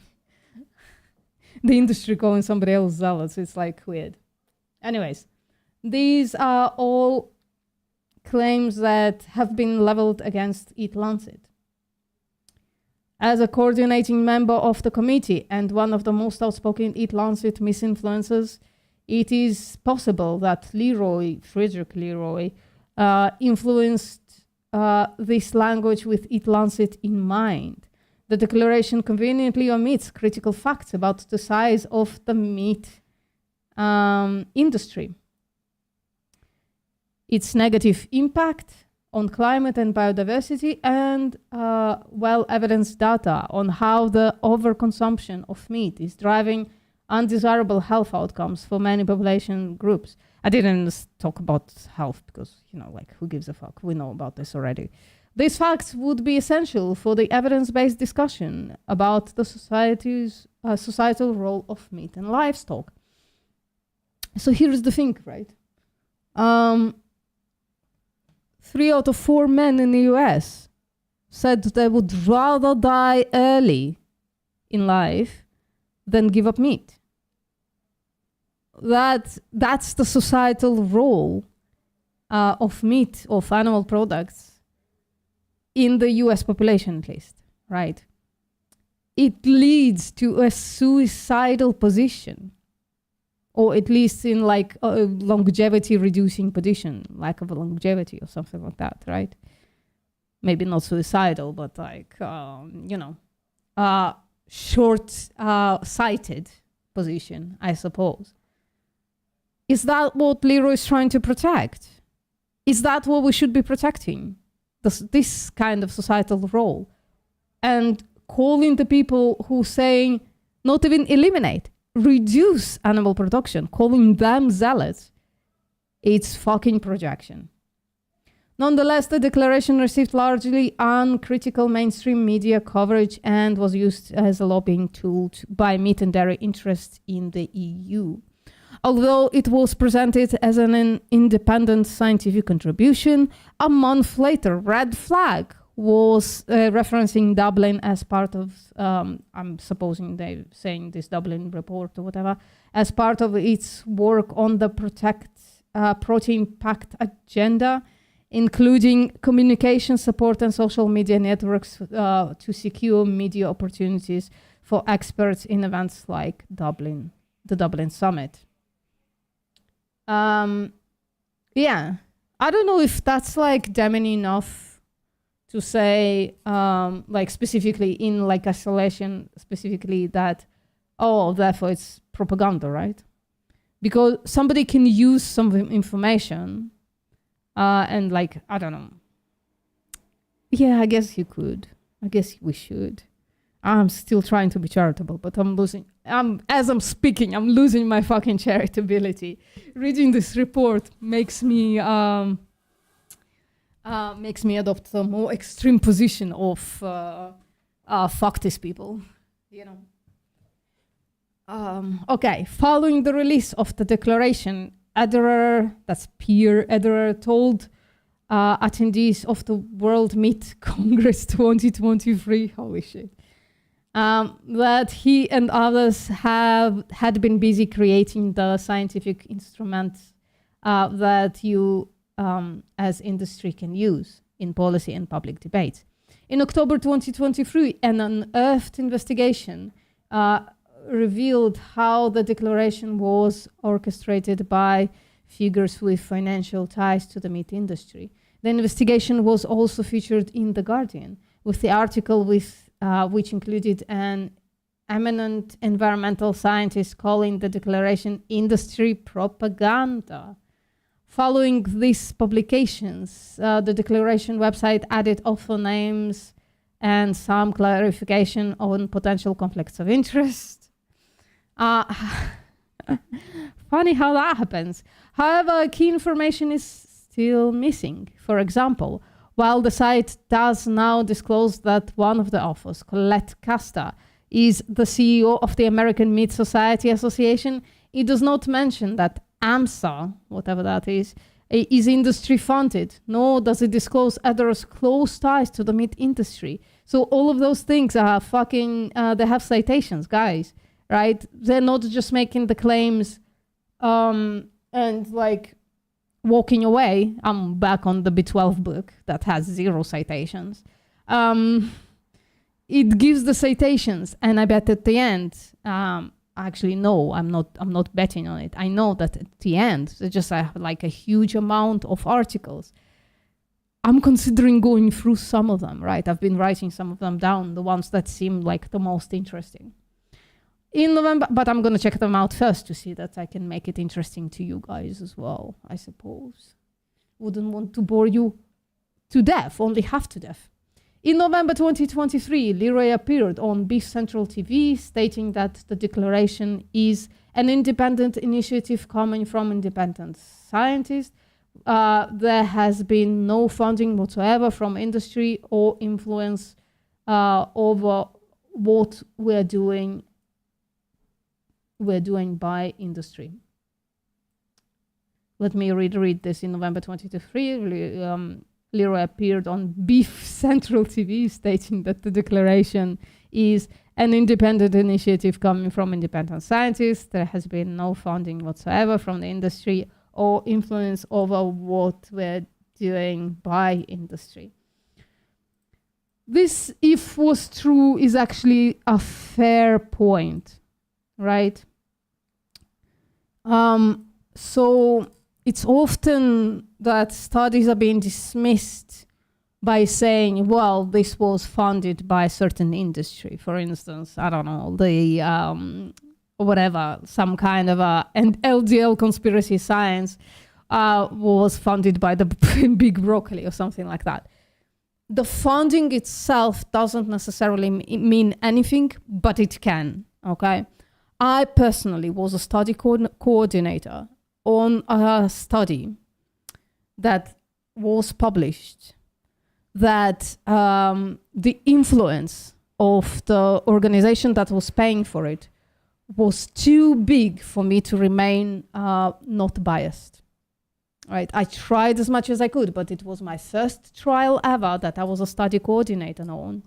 the industry calling somebody else zealots. It's like weird. Anyways, these are all claims that have been leveled against EAT-Lancet. As a coordinating member of the committee and one of the most outspoken EAT-Lancet misinfluencers, it is possible that Friedrich Leroy, influenced this language with EAT-Lancet in mind. The declaration conveniently omits critical facts about the size of the meat industry, its negative impact on climate and biodiversity, and well-evidenced data on how the overconsumption of meat is driving undesirable health outcomes for many population groups. I didn't talk about health because, you know, like, who gives a fuck? We know about this already. These facts would be essential for the evidence-based discussion about the societal role of meat and livestock. So here's the thing, right? 3 out of 4 men in the US said they would rather die early in life than give up meat. That's the societal role of meat, of animal products, in the US population at least, right? It leads to a suicidal position, or at least in like a longevity reducing position, lack of longevity or something like that, right? Maybe not suicidal, but like, short-sighted position, I suppose. Is that what Leroy is trying to protect? Is that what we should be protecting? This kind of societal role? And calling the people who saying, not even eliminate, reduce animal production, calling them zealots, it's fucking projection. Nonetheless, the declaration received largely uncritical mainstream media coverage and was used as a lobbying tool by meat and dairy interests in the EU. Although it was presented as an independent scientific contribution, a month later, Red Flag was referencing Dublin as part of, I'm supposing they're saying this Dublin report or whatever, as part of its work on the Protein Pact agenda, including communication support and social media networks to secure media opportunities for experts in events like the Dublin Summit. Yeah, I don't know if that's like damning enough to say, like specifically in like isolation, specifically that, oh, therefore it's propaganda, right? Because somebody can use some information and like, I don't know. Yeah, I guess you could. I guess we should. I'm still trying to be charitable, but as I'm speaking, I'm losing my fucking charitability. Reading this report makes me adopt a more extreme position of fuck these people, you know. Okay, following the release of the declaration, Ederer, that's Pierre Ederer, told attendees of the World Meat Congress 2023, holy shit, that he and others had been busy creating the scientific instruments that you as industry can use in policy and public debates. In October 2023, an unearthed investigation revealed how the declaration was orchestrated by figures with financial ties to the meat industry. The investigation was also featured in The Guardian, with the article which included an eminent environmental scientist calling the declaration industry propaganda. Following these publications, the declaration website added author names and some clarification on potential conflicts of interest. Funny how that happens. However, key information is still missing. For example, while the site does now disclose that one of the authors, Colette Casta, is the CEO of the American Meat Society Association, it does not mention that AMSA, whatever that is industry funded, nor does it disclose Ederer's close ties to the meat industry. So all of those things are fucking, they have citations, guys, right? They're not just making the claims and like walking away. I'm back on the B12 book that has 0 citations. It gives the citations, and I bet at the end, actually no, I'm not betting on it. I know that at the end, they just have like a huge amount of articles. I'm considering going through some of them, right? I've been writing some of them down, the ones that seem like the most interesting. In November, but I'm going to check them out first to see that I can make it interesting to you guys as well, I suppose. Wouldn't want to bore you to death, only half to death. In November 2023, Leroy appeared on Beef Central TV, stating that the declaration is an independent initiative coming from independent scientists. There has been no funding whatsoever from industry or influence over what we're doing by industry. Let me read this. In November 2023, Leroy appeared on Beef Central TV, stating that the declaration is an independent initiative coming from independent scientists. There has been no funding whatsoever from the industry or influence over what we're doing by industry. This, if was true, is actually a fair point, right? So it's often that studies are being dismissed by saying, well, this was funded by a certain industry. For instance, I don't know, the whatever, some kind of an LDL conspiracy science was funded by the big broccoli or something like that. The funding itself doesn't necessarily mean anything, but it can, okay? I personally was a study coordinator on a study that was published that the influence of the organization that was paying for it was too big for me to remain not biased. Right, I tried as much as I could, but it was my first trial ever that I was a study coordinator on.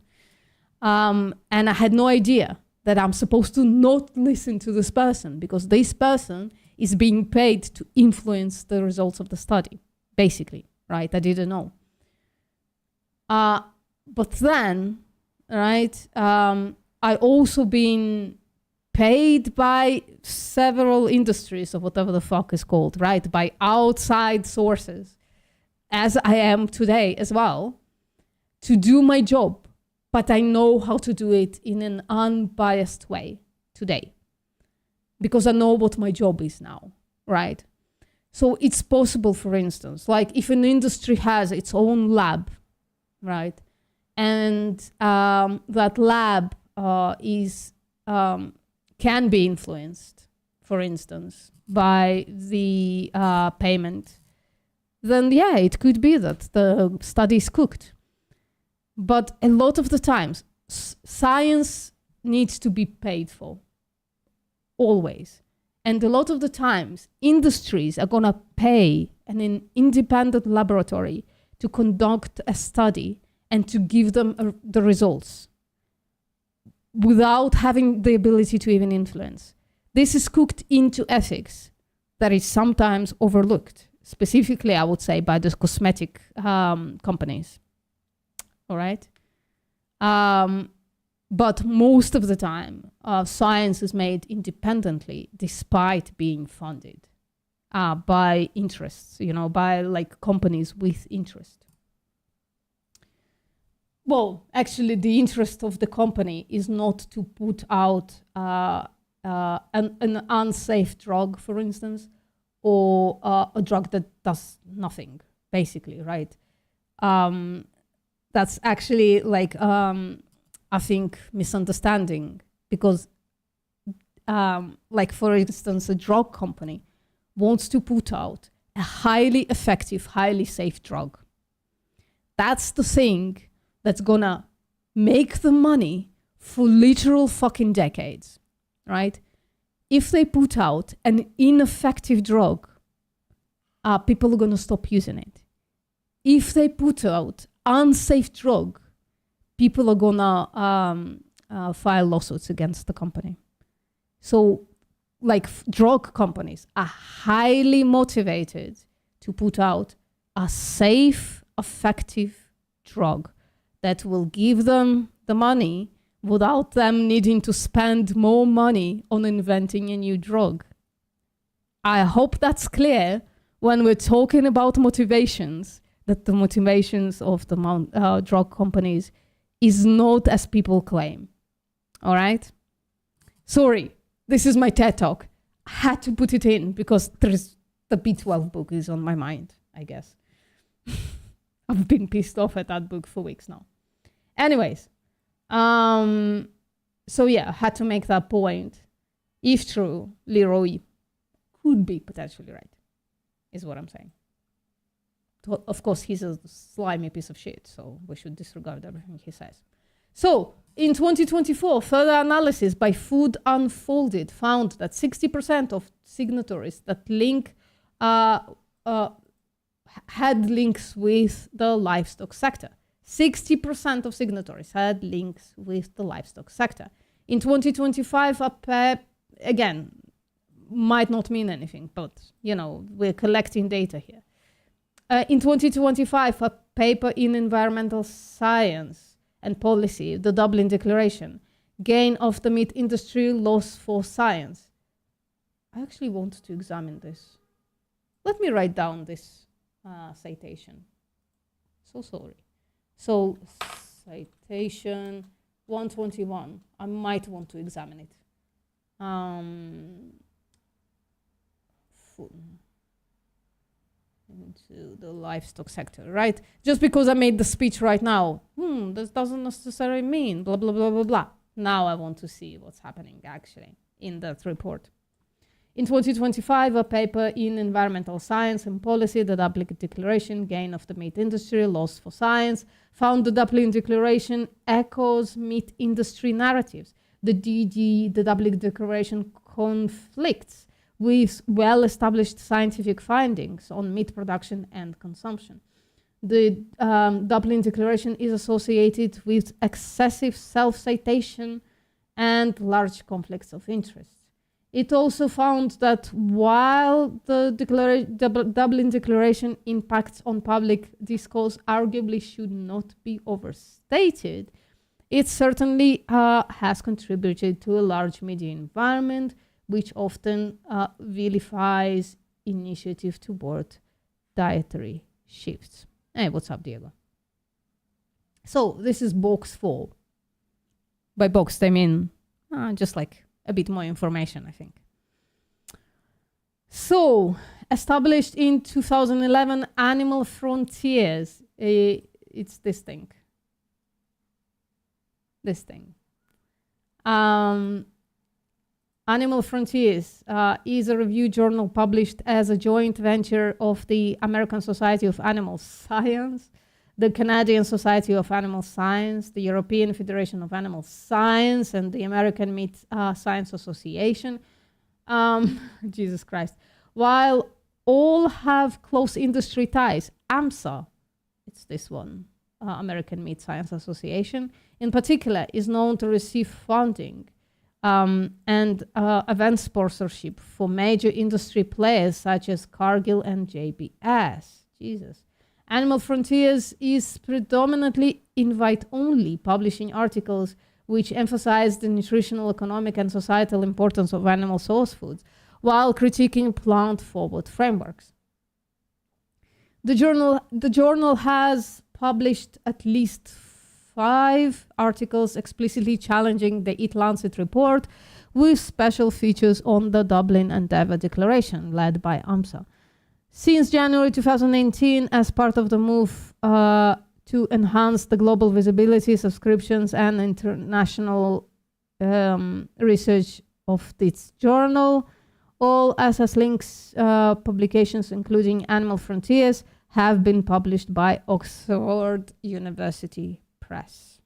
And I had no idea that I'm supposed to not listen to this person because this person is being paid to influence the results of the study, basically, right? I didn't know. But then, right, I also been paid by several industries or whatever the fuck is called, right? By outside sources, as I am today as well, to do my job. But I know how to do it in an unbiased way today because I know what my job is now, right? So it's possible, for instance, like if an industry has its own lab, right? And that lab can be influenced, for instance, by the payment, then yeah, it could be that the study is cooked. But a lot of the times, science needs to be paid for, always. And a lot of the times, industries are gonna pay an independent laboratory to conduct a study and to give them the results, without having the ability to even influence. This is cooked into ethics that is sometimes overlooked, specifically, I would say, by the cosmetic companies, all right? But most of the time, science is made independently despite being funded by interests, by like companies with interest. Well, actually, the interest of the company is not to put out an unsafe drug, for instance, or a drug that does nothing, basically, right? That's actually like, I think, misunderstanding because, like, for instance, a drug company wants to put out a highly effective, highly safe drug. That's the thing that's gonna make the money for literal fucking decades, right? If they put out an ineffective drug, people are gonna stop using it. If they put out unsafe drug, people are gonna file lawsuits against the company. So, like, drug companies are highly motivated to put out a safe, effective drug that will give them the money without them needing to spend more money on inventing a new drug. I hope that's clear when we're talking about motivations, that the motivations of the drug companies is not as people claim. All right? Sorry, this is my TED Talk. I had to put it in because the B12 book is on my mind, I guess. I've been pissed off at that book for weeks now. Anyways, so yeah, I had to make that point. If true, Leroy could be potentially right, is what I'm saying. Of course, he's a slimy piece of shit, so we should disregard everything he says. So, in 2024, further analysis by Food Unfolded found that 60% of signatories that had links with the livestock sector. 60% of signatories had links with the livestock sector. In 2025, again, might not mean anything, but, you know, we're collecting data here. In 2025, a paper in environmental science and policy, the Dublin Declaration, gain of the meat industry, loss for science. I actually want to examine this. Let me write down this citation. So sorry. So citation 121. I might want to examine it. Into the livestock sector, right? Just because I made the speech right now, this doesn't necessarily mean blah, blah, blah, blah, blah. Now I want to see what's happening actually in that report. In 2025, a paper in environmental science and policy, the Dublin Declaration, gain of the meat industry, loss for science, found the Dublin Declaration echoes meat industry narratives. The Dublin Declaration conflicts with well-established scientific findings on meat production and consumption. The Dublin Declaration is associated with excessive self-citation and large conflicts of interest. It also found that while the Dublin Declaration impacts on public discourse arguably should not be overstated, it certainly has contributed to a large media environment which often vilifies initiative toward dietary shifts. Hey, what's up, Diego? So this is box 4. By box, I mean just like a bit more information, I think. So, established in 2011, Animal Frontiers. It's this thing. This thing. Animal Frontiers is a review journal published as a joint venture of the American Society of Animal Science, the Canadian Society of Animal Science, the European Federation of Animal Science, and the American Meat Science Association. Jesus Christ. While all have close industry ties, AMSA, it's this one, American Meat Science Association, in particular, is known to receive funding and event sponsorship for major industry players such as Cargill and JBS. Jesus. Animal Frontiers is predominantly invite-only, publishing articles which emphasize the nutritional, economic, and societal importance of animal source foods, while critiquing plant-forward frameworks. The journal has published at least 5 articles explicitly challenging the EAT-Lancet report, with special features on the Dublin Endeavour Declaration, led by AMSA. Since January 2018, as part of the move to enhance the global visibility, subscriptions, and international research of this journal, all SS Links publications, including Animal Frontiers, have been published by Oxford University Press.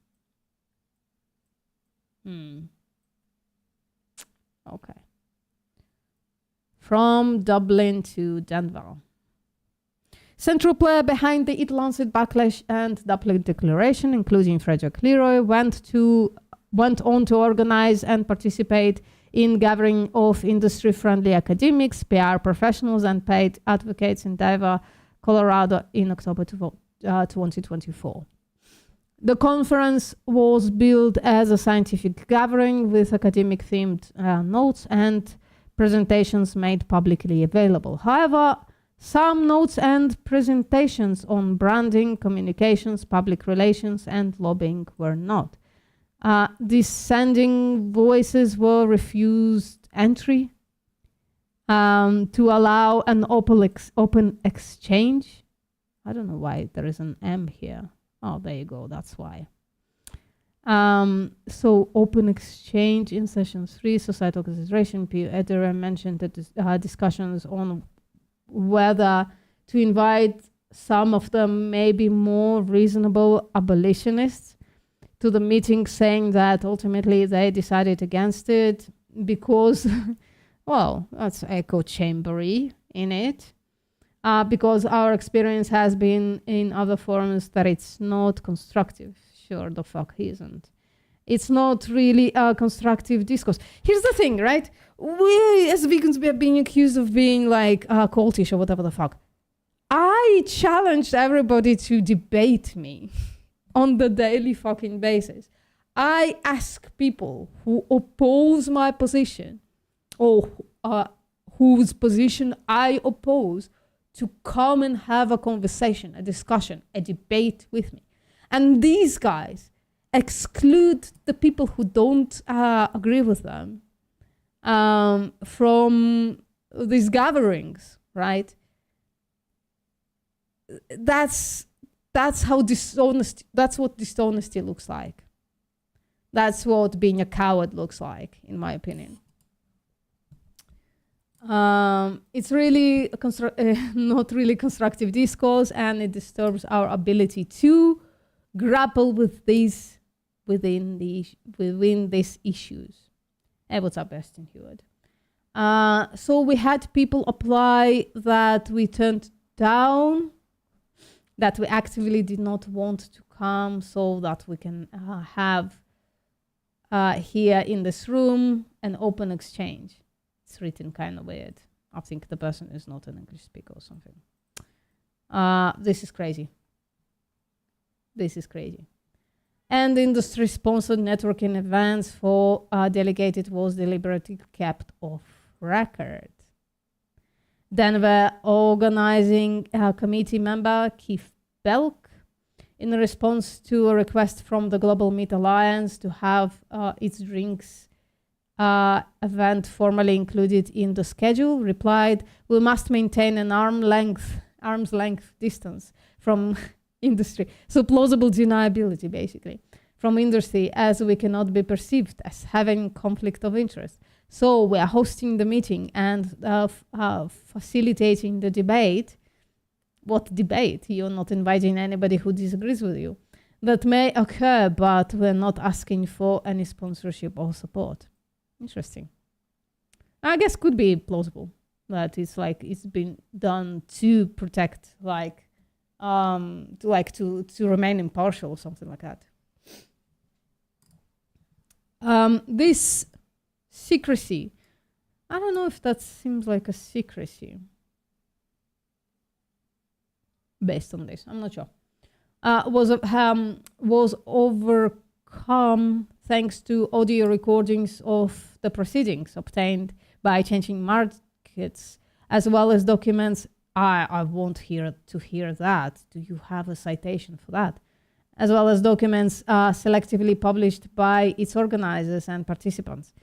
Okay. From Dublin to Denver. Central player behind the EAT-Lancet backlash and Dublin Declaration, including Frederick Leroy, went on to organize and participate in gathering of industry-friendly academics, PR professionals, and paid advocates in Denver, Colorado in October 2024. The conference was billed as a scientific gathering with academic-themed notes and presentations made publicly available. However, some notes and presentations on branding, communications, public relations, and lobbying were not. Dissenting voices were refused entry to allow an open exchange. I don't know why there is an M here. Oh, there you go. That's why. So open exchange in session 3, societal consideration. Ederer mentioned that discussions on whether to invite some of the maybe more reasonable abolitionists to the meeting, saying that ultimately they decided against it because, well, that's echo chambery in it. Because our experience has been in other forums that it's not constructive. Sure, the fuck isn't. It's not really a constructive discourse. Here's the thing, right? We as vegans we are being accused of being like cultish or whatever the fuck. I challenged everybody to debate me on the daily fucking basis. I ask people who oppose my position or whose position I oppose to come and have a conversation, a discussion, a debate with me. And these guys exclude the people who don't agree with them from these gatherings, right? That's how dishonesty, that's what dishonesty looks like. That's what being a coward looks like, in my opinion. It's really not really constructive discourse, and it disturbs our ability to grapple with these within these issues. Hey, what's up, Aston Hewitt? So we had people apply that we turned down, that we actively did not want to come, so that we can have here in this room an open exchange. It's written kind of weird. I think the person is not an English speaker or something. This is crazy. This is crazy. And industry-sponsored networking events for delegated was deliberately kept off record. Denver organizing committee member Keith Belk, in response to a request from the Global Meat Alliance to have its drinks event formally included in the schedule, replied, "We must maintain an arm's length distance from industry." So plausible deniability, basically, from industry, as we cannot be perceived as having conflict of interest. So we are hosting the meeting and facilitating the debate. What debate? You're not inviting anybody who disagrees with you. That may occur, but we're not asking for any sponsorship or support. Interesting. I guess could be plausible that it's like it's been done to protect, like to remain impartial or something like that. This secrecy, I don't know if that seems like a secrecy based on this. I'm not sure. Was overcome thanks to audio recordings of the proceedings obtained by changing markets, as well as documents. I want to hear that. Do you have a citation for that? As well as documents selectively published by its organizers and participants.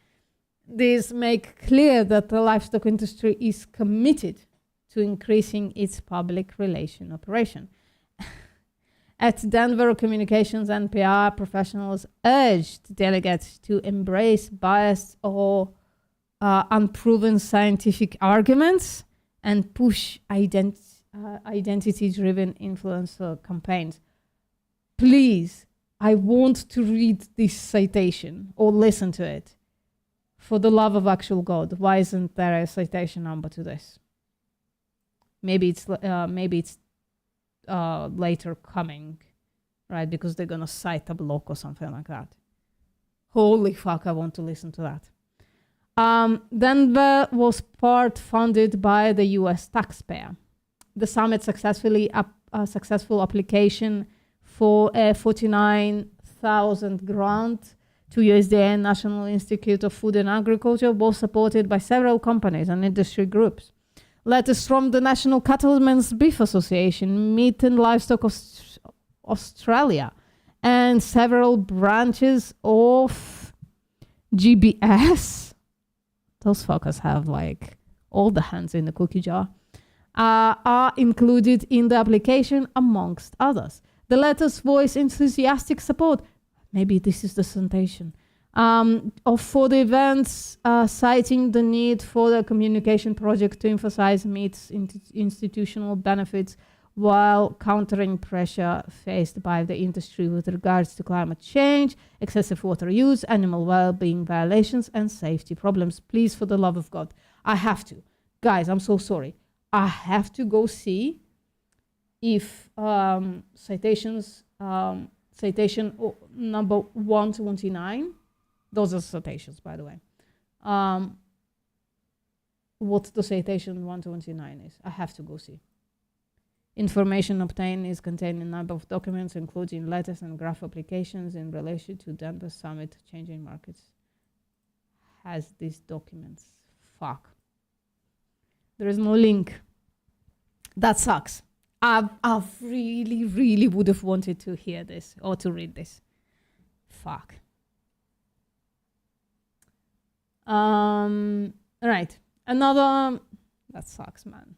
These make clear that the livestock industry is committed to increasing its public relation operation. At Denver, communications and PR professionals urged delegates to embrace biased or unproven scientific arguments and push identity-driven influencer campaigns. Please, I want to read this citation or listen to it. For the love of actual God, why isn't there a citation number to this? Maybe it's later coming, right? Because they're gonna cite a block or something like that. Holy fuck, I want to listen to that. Denver was part funded by the US taxpayer. The summit successful application for a $49,000 grant to USDA National Institute of Food and Agriculture was supported by several companies and industry groups. Letters from the National Cattlemen's Beef Association, Meat and Livestock Australia, and several branches of GBS. Those fuckers have like all the hands in the cookie jar. Are included in the application, amongst others. The letters voice enthusiastic support. Maybe this is the citation. For the events, citing the need for the communication project to emphasize meat's institutional benefits while countering pressure faced by the industry with regards to climate change, excessive water use, animal well-being violations, and safety problems. Please, for the love of God, I have to. Guys, I'm so sorry. I have to go see if citations citation number 129. Those are citations, by the way. What the citation 129 is, I have to go see. Information obtained is contained in a number of documents, including letters and graph applications in relation to Denver Summit Changing Markets. Has these documents. Fuck. There is no link. That sucks. I really, really would have wanted to hear this or to read this. Fuck. Right. Another, that sucks, man.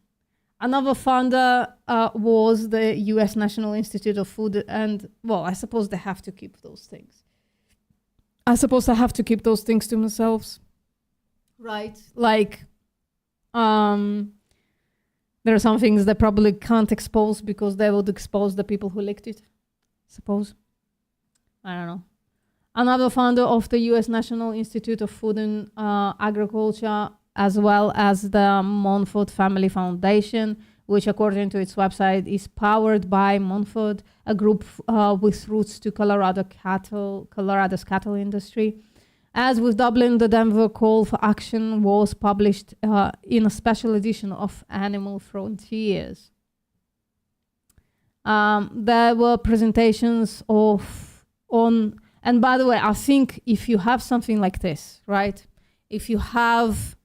Another founder was the US National Institute of Food and, well, I suppose they have to keep those things. I suppose I have to keep those things to themselves. Right. Like, there are some things that probably can't expose because they would expose the people who leaked it. Suppose. I don't know. Another founder of the US National Institute of Food and Agriculture, as well as the Montford Family Foundation, which according to its website is powered by Montford, a group with roots to Colorado's cattle industry. As with Dublin, the Denver call for action was published in a special edition of Animal Frontiers. There were presentations and by the way, I think if you have something like this, right? If you have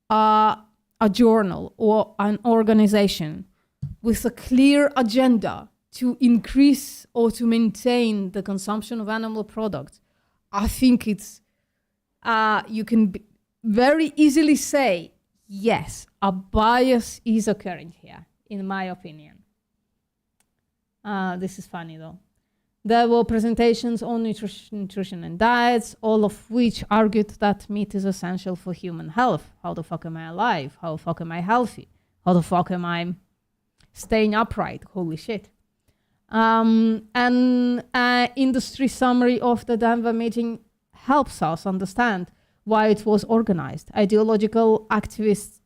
a journal or an organization with a clear agenda to increase or to maintain the consumption of animal products, I think it's you can very easily say, yes, a bias is occurring here, in my opinion. This is funny though. There were presentations on nutrition and diets, all of which argued that meat is essential for human health. How the fuck am I alive? How the fuck am I healthy? How the fuck am I staying upright? Holy shit. An industry summary of the Denver meeting helps us understand why it was organized. Ideological activist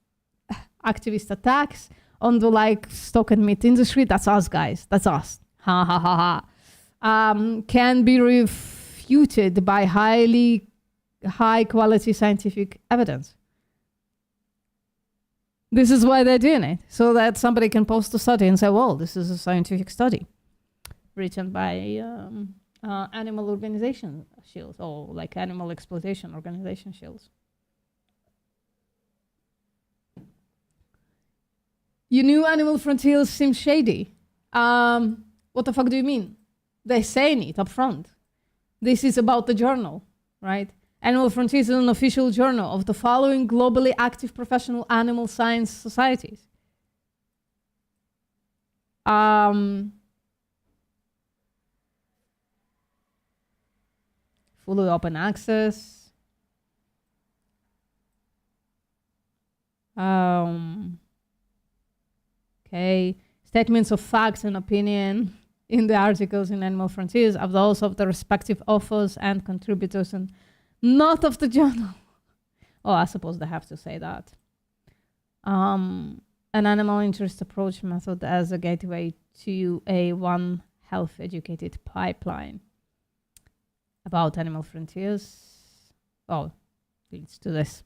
attacks on the livestock and meat industry, that's us guys, that's us. Ha ha ha ha. Can be refuted by high quality scientific evidence. This is why they're doing it, so that somebody can post a study and say, well, this is a scientific study written by animal organization shields or like animal exploitation organization shields. You knew Animal Frontiers seems shady. What the fuck do you mean? They're saying it up front. This is about the journal, right? Animal Frontiers is an official journal of the following globally active professional animal science societies. Fully open access. Okay. Statements of facts and opinion in the articles in Animal Frontiers of those of the respective authors and contributors and not of the journal. Oh, I suppose they have to say that. An animal interest approach method as a gateway to a One Health educated pipeline. About Animal Frontiers. Oh, leads to this.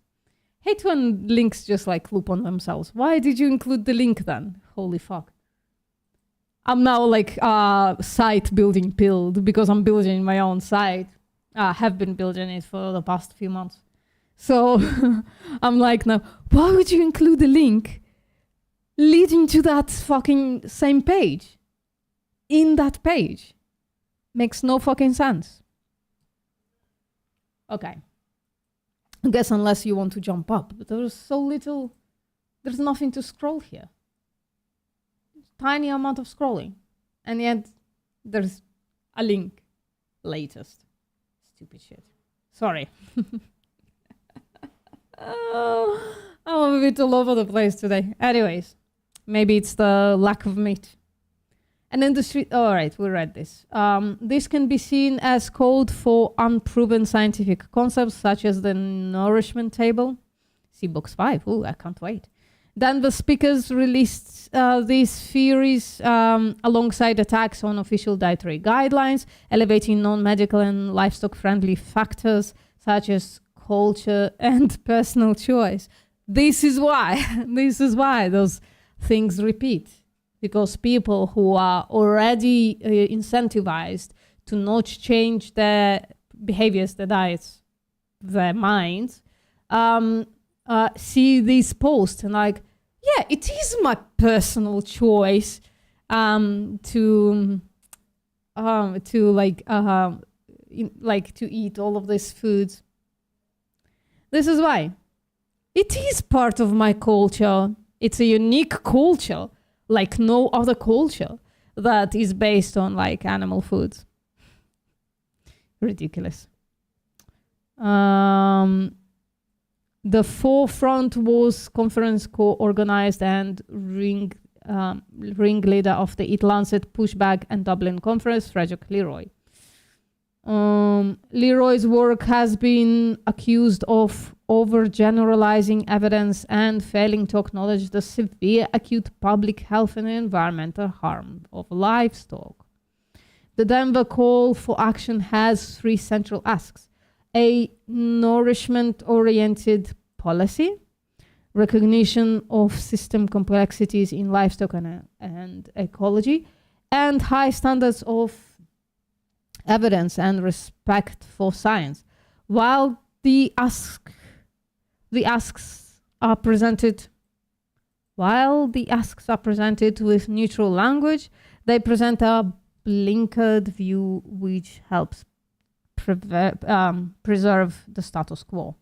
Hate when links just like loop on themselves. Why did you include the link then? Holy fuck. I'm now like site building build because I'm building my own site. I have been building it for the past few months. So I'm like now, why would you include the link leading to that fucking same page? In that page. Makes no fucking sense. Okay. I guess unless you want to jump up, but there's so little, there's nothing to scroll here. Tiny amount of scrolling, and yet there's a link. Latest. Stupid shit. Sorry. Oh, I'm a bit all over the place today. Anyways, maybe it's the lack of meat. An industry. All right, we read this. This can be seen as code for unproven scientific concepts such as the nourishment table. See box 5. Ooh, I can't wait. Then the speakers released these theories alongside attacks on official dietary guidelines, elevating non-medical and livestock-friendly factors such as culture and personal choice. This is why those things repeat, because people who are already incentivized to not change their behaviors, their diets, their minds, see these posts and like, yeah, it is my personal choice to eat all of these foods. This is why. It is part of my culture. It's a unique culture, like no other culture that is based on like animal foods. Ridiculous. The Forefront was conference co-organized and ringleader of the EAT-Lancet Pushback and Dublin conference, Frederick Leroy. Leroy's work has been accused of overgeneralizing evidence and failing to acknowledge the severe acute public health and environmental harm of livestock. The Denver call for action has 3 central asks: a nourishment-oriented policy, recognition of system complexities in livestock and ecology, and high standards of evidence and respect for science. While the asks are presented with neutral language, they present a blinkered view which helps preserve the status quo.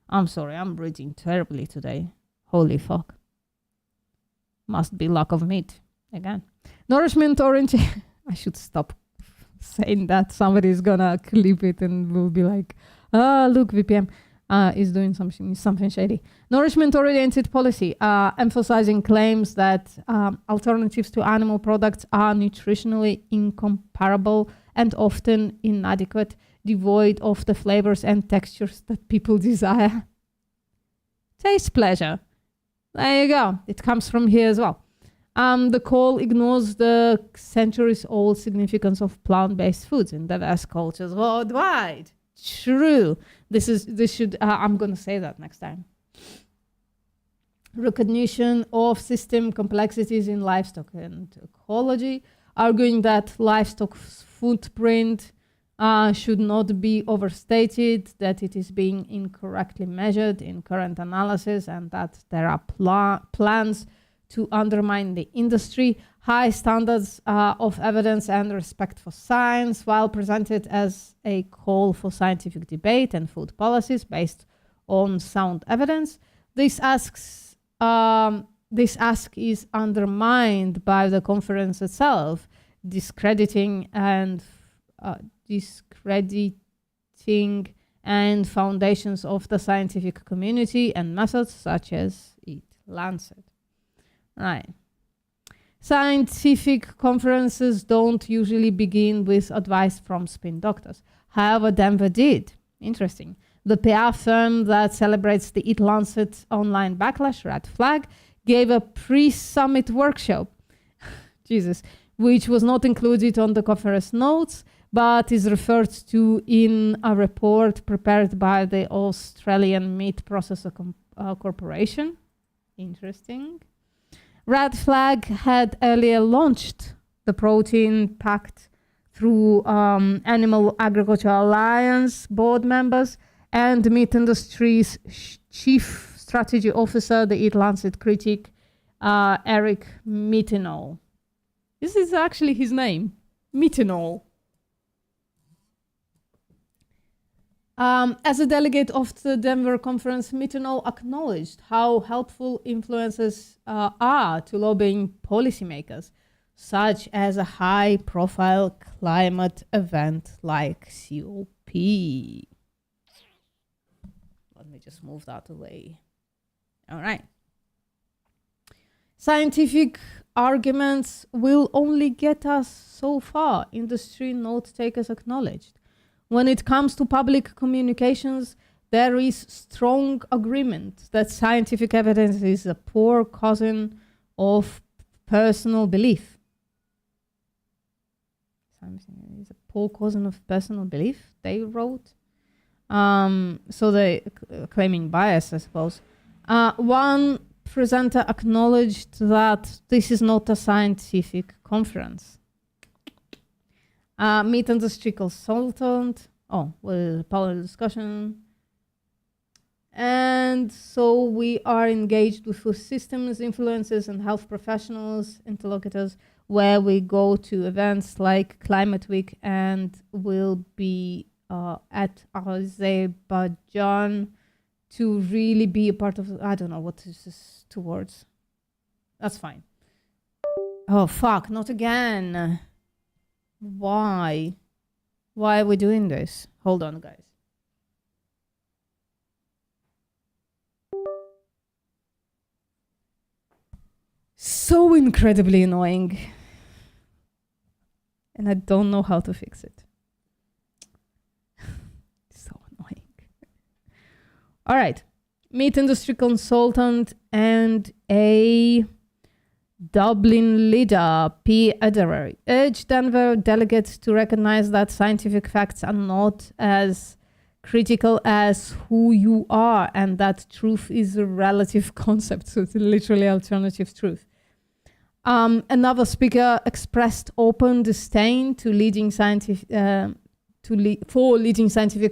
I'm sorry, I'm reading terribly today. Holy fuck. Must be lack of meat. Again. Nourishment oriented. I should stop saying that. Somebody's gonna clip it and will be like, look, VPM is doing something shady. Nourishment oriented policy, emphasizing claims that alternatives to animal products are nutritionally incomparable and often inadequate, devoid of the flavors and textures that people desire. Taste pleasure. There you go. It comes from here as well. The call ignores the centuries-old significance of plant-based foods in diverse cultures worldwide. True. I'm going to say that next time. Recognition of system complexities in livestock and ecology, arguing that livestock's footprint should not be overstated, that it is being incorrectly measured in current analysis, and that there are plans to undermine the industry. High standards of evidence and respect for science, while presented as a call for scientific debate and food policies based on sound evidence. This ask is undermined by the conference itself, discrediting and foundations of the scientific community and methods such as EAT-Lancet. Right. Scientific conferences don't usually begin with advice from spin doctors. However, Denver did. Interesting. The PR firm that celebrates the EAT-Lancet online backlash, Red Flag, gave a pre-summit workshop, Jesus, which was not included on the conference notes, but is referred to in a report prepared by the Australian Meat Processor Corporation. Interesting. Red Flag had earlier launched the Protein Pact through Animal Agriculture Alliance board members and meat industry's chief strategy officer, the EAT-Lancet critic, Eric Mittenol. This is actually his name, Mittenol. As a delegate of the Denver conference, Mittenol acknowledged how helpful influencers are to lobbying policymakers, such as a high-profile climate event like COP. Let me just move that away. All right. Scientific arguments will only get us so far, industry note takers acknowledged. When it comes to public communications, there is strong agreement that scientific evidence is a poor cousin of personal belief. Something is a poor cousin of personal belief, they wrote. So they claiming bias, I suppose. One presenter acknowledged that this is not a scientific conference. Meat industry consultant. Panel discussion. And so we are engaged with food systems, influencers, and health professionals, interlocutors, where we go to events like Climate Week and will be at Azerbaijan to really be a part of, I don't know what is this towards. That's fine. Oh, fuck, not again. Why? Why are we doing this? Hold on, guys. So incredibly annoying. And I don't know how to fix it. So annoying. All right. Meat industry consultant and a Dublin leader, P. Ederer, urged Denver delegates to recognize that scientific facts are not as critical as who you are, and that truth is a relative concept, so it's literally alternative truth. Another speaker expressed open disdain to leading scientific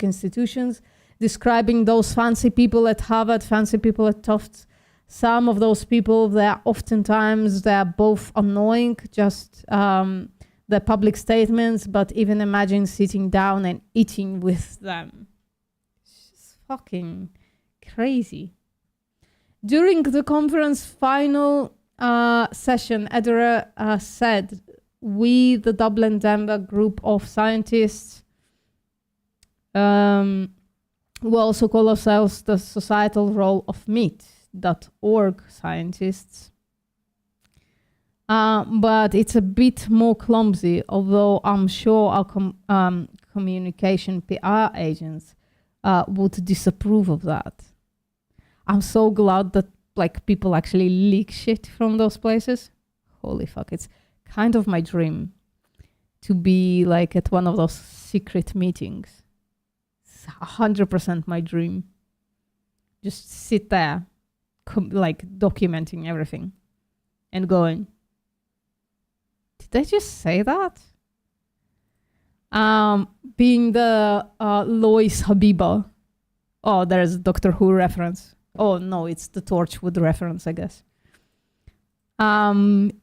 institutions, describing those fancy people at Harvard, fancy people at Tufts. Some of those people, they're both annoying, just their public statements, but even imagine sitting down and eating with them. It's just fucking crazy. During the conference final session, Ederer said, we, the Dublin Denver group of scientists, we also call ourselves the societal role of meat.org scientists. But it's a bit more clumsy, although I'm sure our communication PR agents would disapprove of that. I'm so glad that people actually leak shit from those places. Holy fuck, it's kind of my dream to be at one of those secret meetings. It's 100% my dream. Just sit there, documenting everything and going, did I just say that? Being the Lois Habiba. Oh, there's a Doctor Who reference. Oh, no, it's the Torchwood reference, I guess. In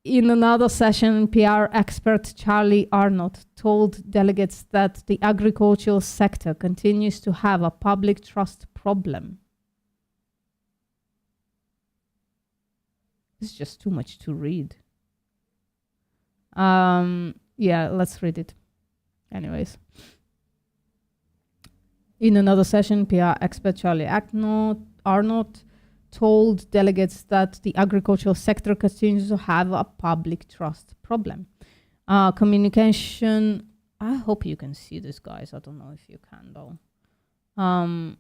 another session, PR expert Charlie Arnott told delegates that the agricultural sector continues to have a public trust problem. It's just too much to read. Yeah, let's read it. Anyways. In another session, PR expert Charlie Arnott told delegates that the agricultural sector continues to have a public trust problem. Communication, I hope you can see this, guys. I don't know if you can, though. I'm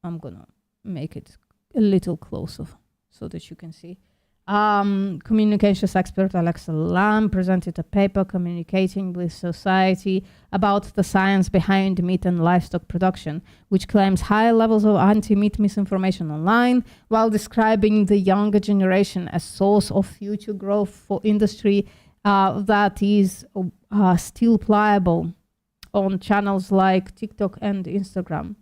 gonna make it a little closer so that you can see. Communications expert Alexa Lamb presented a paper communicating with society about the science behind meat and livestock production, which claims high levels of anti-meat misinformation online, while describing the younger generation as source of future growth for industry that is still pliable on channels like TikTok and Instagram.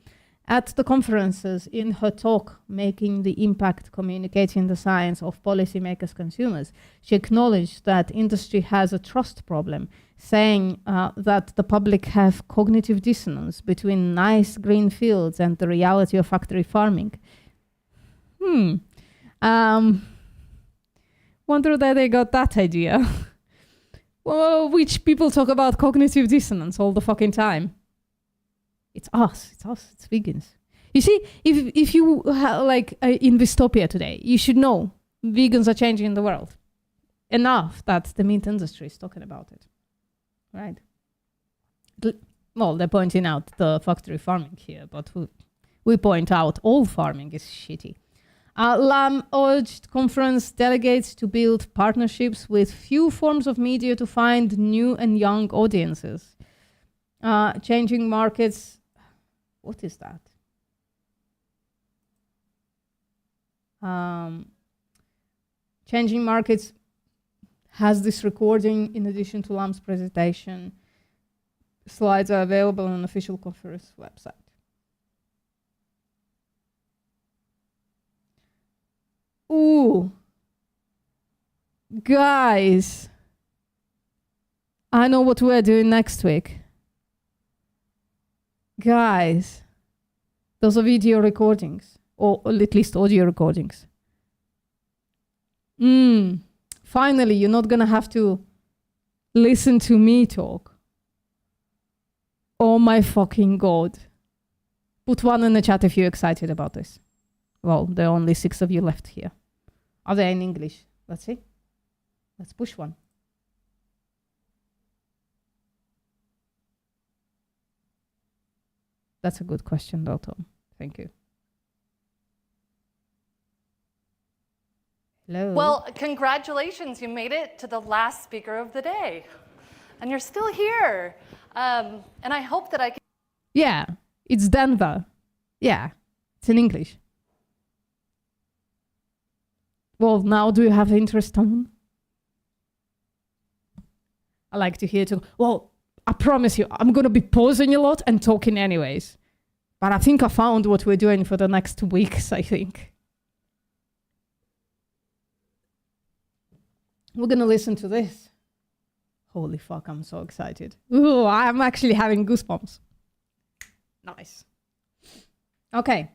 At the conferences, in her talk, Making the Impact, Communicating the Science of Policymakers Consumers, she acknowledged that industry has a trust problem, saying that the public have cognitive dissonance between nice green fields and the reality of factory farming. Wonder that they got that idea. Well, which people talk about cognitive dissonance all the fucking time. It's us, it's vegans. You see, if you in dystopia today, you should know vegans are changing the world enough that the meat industry is talking about it, right? Well, they're pointing out the factory farming here, but We point out all farming is shitty. Lam urged conference delegates to build partnerships with few forms of media to find new and young audiences. Changing markets. What is that? Changing markets has this recording in addition to Lam's presentation. Slides are available on official conference website. Ooh. Guys. I know what we're doing next week. Guys. Those are video recordings. Or at least audio recordings. Finally, you're not gonna have to listen to me talk. Oh my fucking God. Put one in the chat if you're excited about this. Well, there are only 6 of you left here. Are they in English? Let's see. Let's push one. That's a good question, though, Tom. Thank you. Hello. Well, congratulations. You made it to the last speaker of the day. And you're still here. And I hope that I can... Yeah, it's Denver. Yeah, it's in English. Well, now do you have interest, Tom? I like to hear it. Well, I promise you, I'm going to be pausing a lot and talking anyways. But I think I found what we're doing for the next 2 weeks, I think. We're going to listen to this. Holy fuck, I'm so excited. Ooh, I'm actually having goosebumps. Nice. Okay.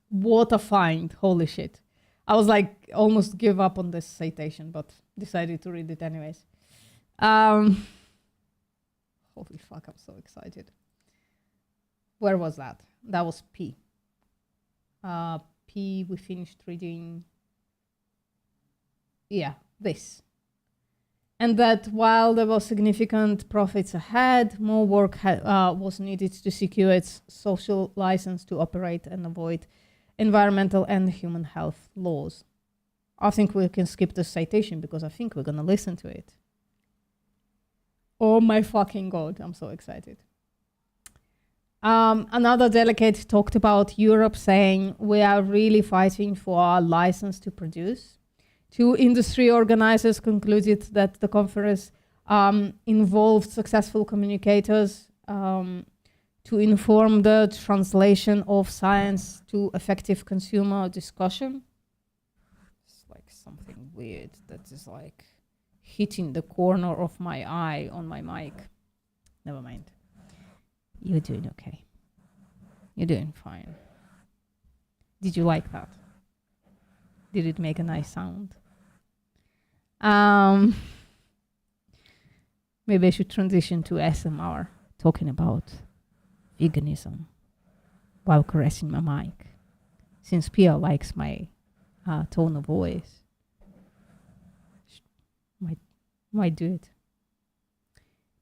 What a find. Holy shit. I was like, almost give up on this citation, but decided to read it anyways. Holy fuck, I'm so excited. Where was that? That was P. P, we finished reading... Yeah, this. And that while there was significant profits ahead, more work was needed to secure its social license to operate and avoid environmental and human health laws. I think we can skip the citation because I think we're going to listen to it. Oh my fucking God, I'm so excited. Another delegate talked about Europe saying, we are really fighting for our license to produce. 2 industry organizers concluded that the conference involved successful communicators to inform the translation of science to effective consumer discussion. It's like something weird that is like hitting the corner of my eye on my mic. Never mind. You're doing okay. You're doing fine. Did you like that? Did it make a nice sound? Maybe I should transition to SMR, talking about veganism while caressing my mic, since Pia likes my tone of voice. Might do it.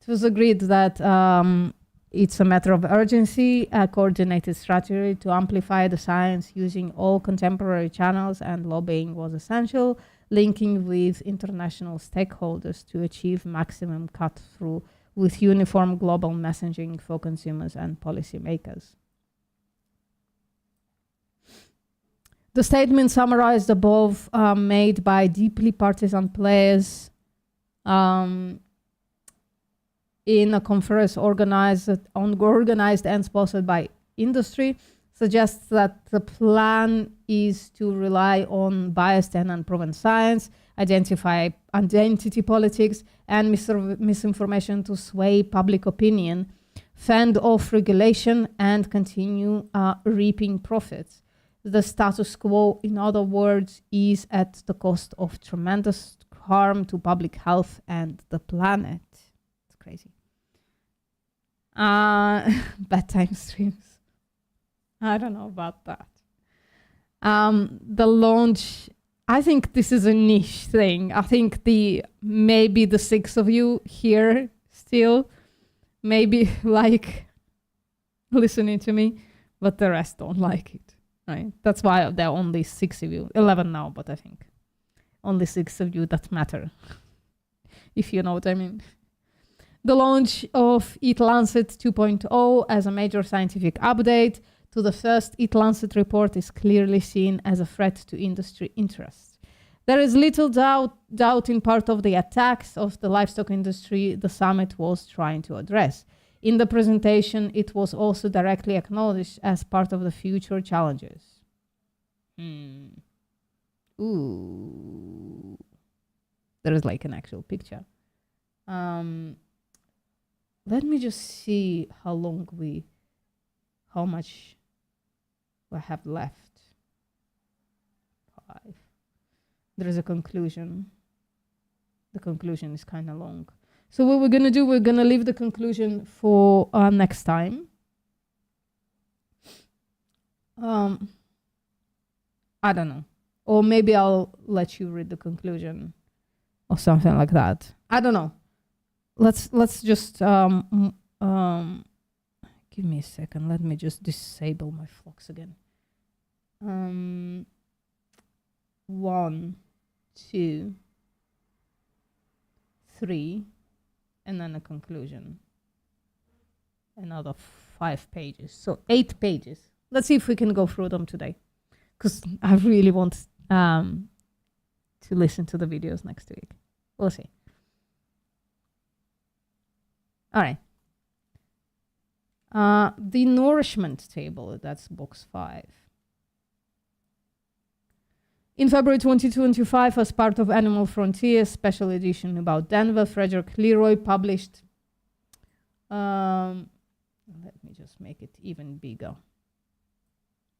It was agreed that it's a matter of urgency, a coordinated strategy to amplify the science using all contemporary channels, and lobbying was essential, linking with international stakeholders to achieve maximum cut-through with uniform global messaging for consumers and policymakers. The statement summarized above made by deeply partisan players in a conference organized and sponsored by industry suggests that the plan is to rely on biased and unproven science, identify identity politics and misinformation to sway public opinion, fend off regulation, and continue reaping profits. The status quo, in other words, is at the cost of tremendous harm to public health and the planet. It's crazy. Bedtime streams. I don't know about that. The launch, I think this is a niche thing. I think maybe the 6 of you here still maybe like listening to me, but the rest don't like it, right? That's why there are only 6 of you, 11 now, but I think only 6 of you that matter, if you know what I mean. The launch of EAT-Lancet 2.0 as a major scientific update to the first EAT-Lancet report is clearly seen as a threat to industry interests. There is little doubt in part of the attacks of the livestock industry the summit was trying to address. In the presentation, it was also directly acknowledged as part of the future challenges. Ooh. There is like an actual picture. Let me just see how much we have left. 5. There is a conclusion. The conclusion is kind of long. So what we're going to do, we're going to leave the conclusion for next time. I don't know. Or maybe I'll let you read the conclusion or something like that. I don't know. Let's just give me a second. Let me just disable my flux again. 1, 2, 3, and then a conclusion. Another 5 pages. So 8 pages. Let's see if we can go through them today, because I really want to listen to the videos next week. We'll see. All right. The nourishment table, that's box 5. In February 2025, as part of Animal Frontier special edition about Denver, Frederick Leroy published, let me just make it even bigger.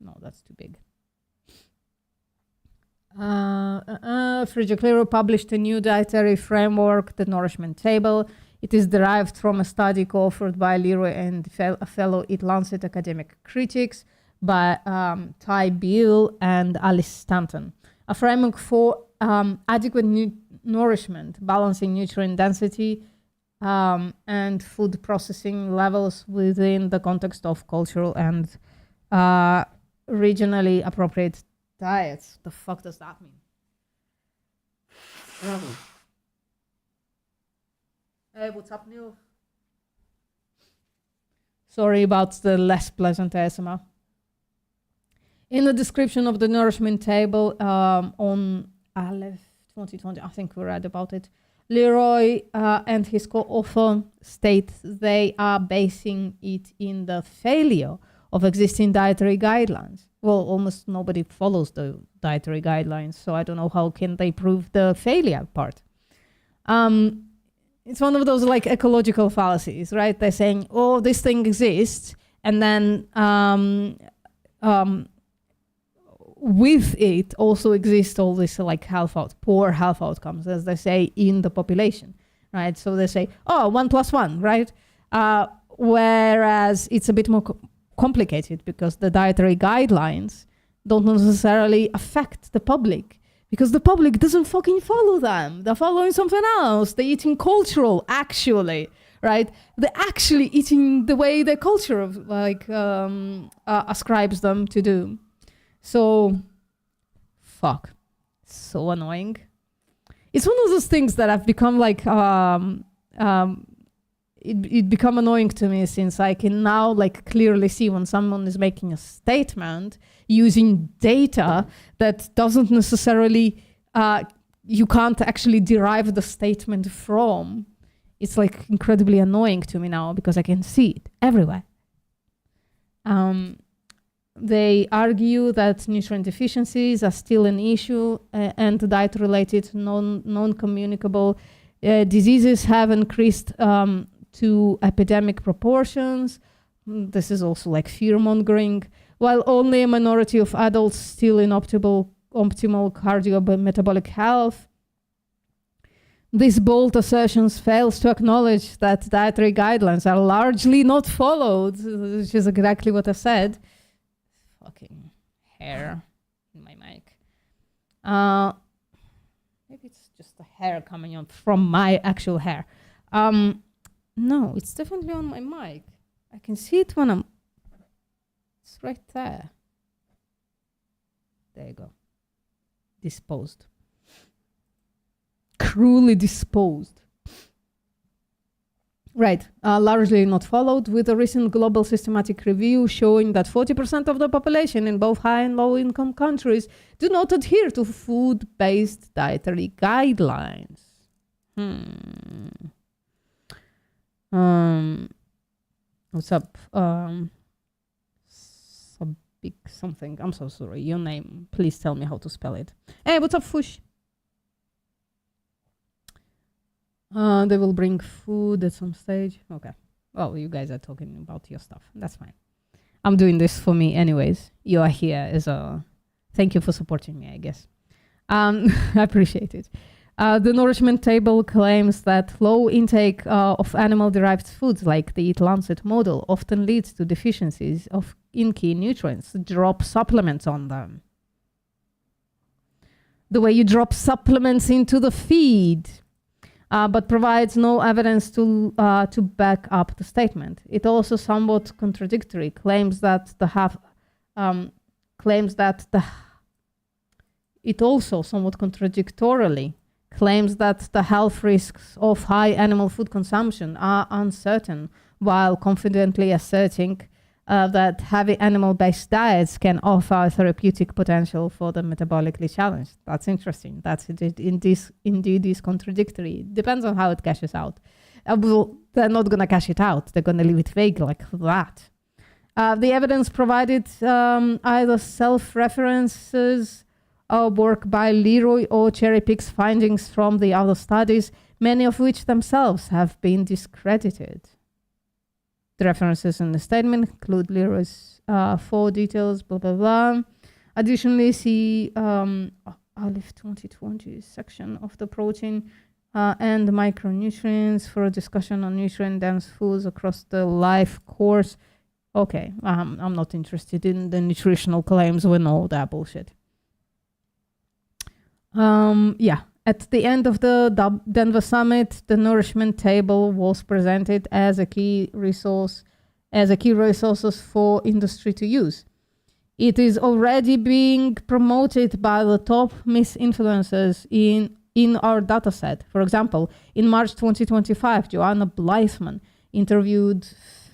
No, that's too big. Frederick Leroy published a new dietary framework, the nourishment table. It is derived from a study co-authored by Leroy and a fellow EAT-Lancet academic critics by Ty Beale and Alice Stanton. A framework for adequate nourishment, balancing nutrient density and food processing levels within the context of cultural and regionally appropriate diets. The fuck does that mean? Hey, what's up, Neil? Sorry about the less pleasant ASMR. In the description of the nourishment table on Aleph 2020, I think we read about it, Leroy and his co-author state they are basing it in the failure of existing dietary guidelines. Well, almost nobody follows the dietary guidelines, so I don't know how can they prove the failure part. It's one of those like ecological fallacies, right? They're saying, oh, this thing exists, and then with it also exists all this like poor health outcomes, as they say in the population, right? So they say, oh, 1 + 1, right? Whereas it's a bit more complicated because the dietary guidelines don't necessarily affect the public, because the public doesn't fucking follow them. They're following something else. They're eating cultural, actually, right? They're actually eating the way their culture ascribes them to do. So, fuck. So annoying. It's one of those things that have become like, it become annoying to me since I can now like clearly see when someone is making a statement using data that doesn't necessarily, you can't actually derive the statement from. It's like incredibly annoying to me now because I can see it everywhere. They argue that nutrient deficiencies are still an issue and diet-related non-communicable diseases have increased to epidemic proportions. This is also like fear-mongering. While only a minority of adults still in optimal cardiometabolic health, these bold assertions fails to acknowledge that dietary guidelines are largely not followed, which is exactly what I said. Fucking hair in my mic. Maybe it's just the hair coming on from my actual hair. No, it's definitely on my mic. I can see it when I'm It's right there. There you go. Disposed. Cruelly disposed. Right, largely not followed, with a recent global systematic review showing that 40% of the population in both high and low income countries do not adhere to food-based dietary guidelines. What's up? Big something. I'm so sorry. Your name. Please tell me how to spell it. Hey, what's up, Fush? They will bring food at some stage. Okay. Well, you guys are talking about your stuff. That's fine. I'm doing this for me anyways. You are here as a... Thank you for supporting me, I guess. I appreciate it. The nourishment table claims that low intake of animal-derived foods like the EAT-Lancet model often leads to deficiencies in key nutrients. Drop supplements on them. The way you drop supplements into the feed, but provides no evidence to back up the statement. It also somewhat contradictory. It also somewhat contradictorily claims that the health risks of high animal food consumption are uncertain, while confidently asserting that heavy animal-based diets can offer therapeutic potential for the metabolically challenged. That's interesting. That's indeed is contradictory. Depends on how it cashes out. They're not going to cash it out. They're going to leave it vague like that. The evidence provided either self-references work by Leroy or cherry picks findings from the other studies, many of which themselves have been discredited. The references in the statement include Leroy's 4 details, blah, blah, blah. Additionally, see Olive 2020 section of the protein and micronutrients for a discussion on nutrient-dense foods across the life course. Okay, I'm not interested in the nutritional claims. We know that bullshit. Yeah, at the end of the Denver Summit, the nourishment table was presented as a key resources for industry to use. It is already being promoted by the top misinfluencers in our dataset. For example, in March 2025, Joanna Blythman interviewed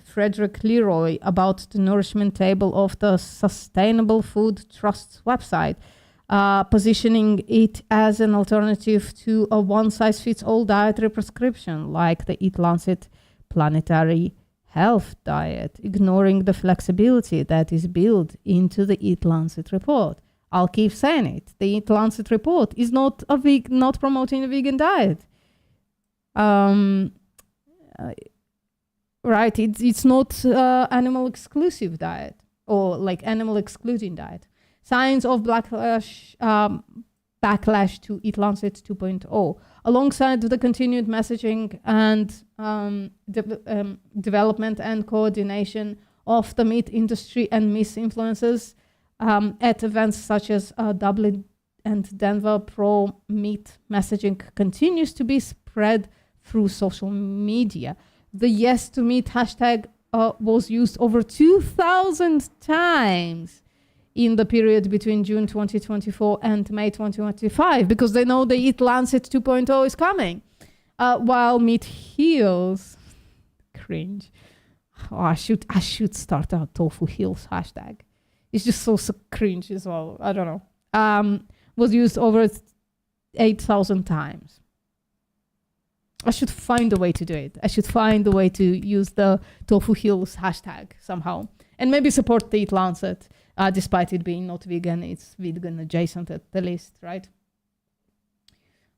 Frederick Leroy about the nourishment table of the Sustainable Food Trust's website, positioning it as an alternative to a one-size-fits-all dietary prescription like the EAT-Lancet planetary health diet, ignoring the flexibility that is built into the EAT-Lancet report. I'll keep saying it. The EAT-Lancet report is not promoting a vegan diet. Right, it's not animal exclusive diet or like animal excluding diet. Signs of backlash to EAT-Lancet 2.0, alongside the continued messaging and development and coordination of the meat industry and misinfluencers at events such as Dublin and Denver. Pro-meat messaging continues to be spread through social media. The Yes to Meat hashtag was used over 2,000 times in the period between June 2024 and May 2025, because they know the EAT-Lancet 2.0 is coming. While meat heals, cringe. Oh, I should start a tofu heals hashtag. It's just so cringe as well. I don't know. Was used over 8,000 times. I should find a way to do it. I should find a way to use the tofu heals hashtag somehow. And maybe support the EAT-Lancet. Despite it being not vegan, it's vegan adjacent at the least, right?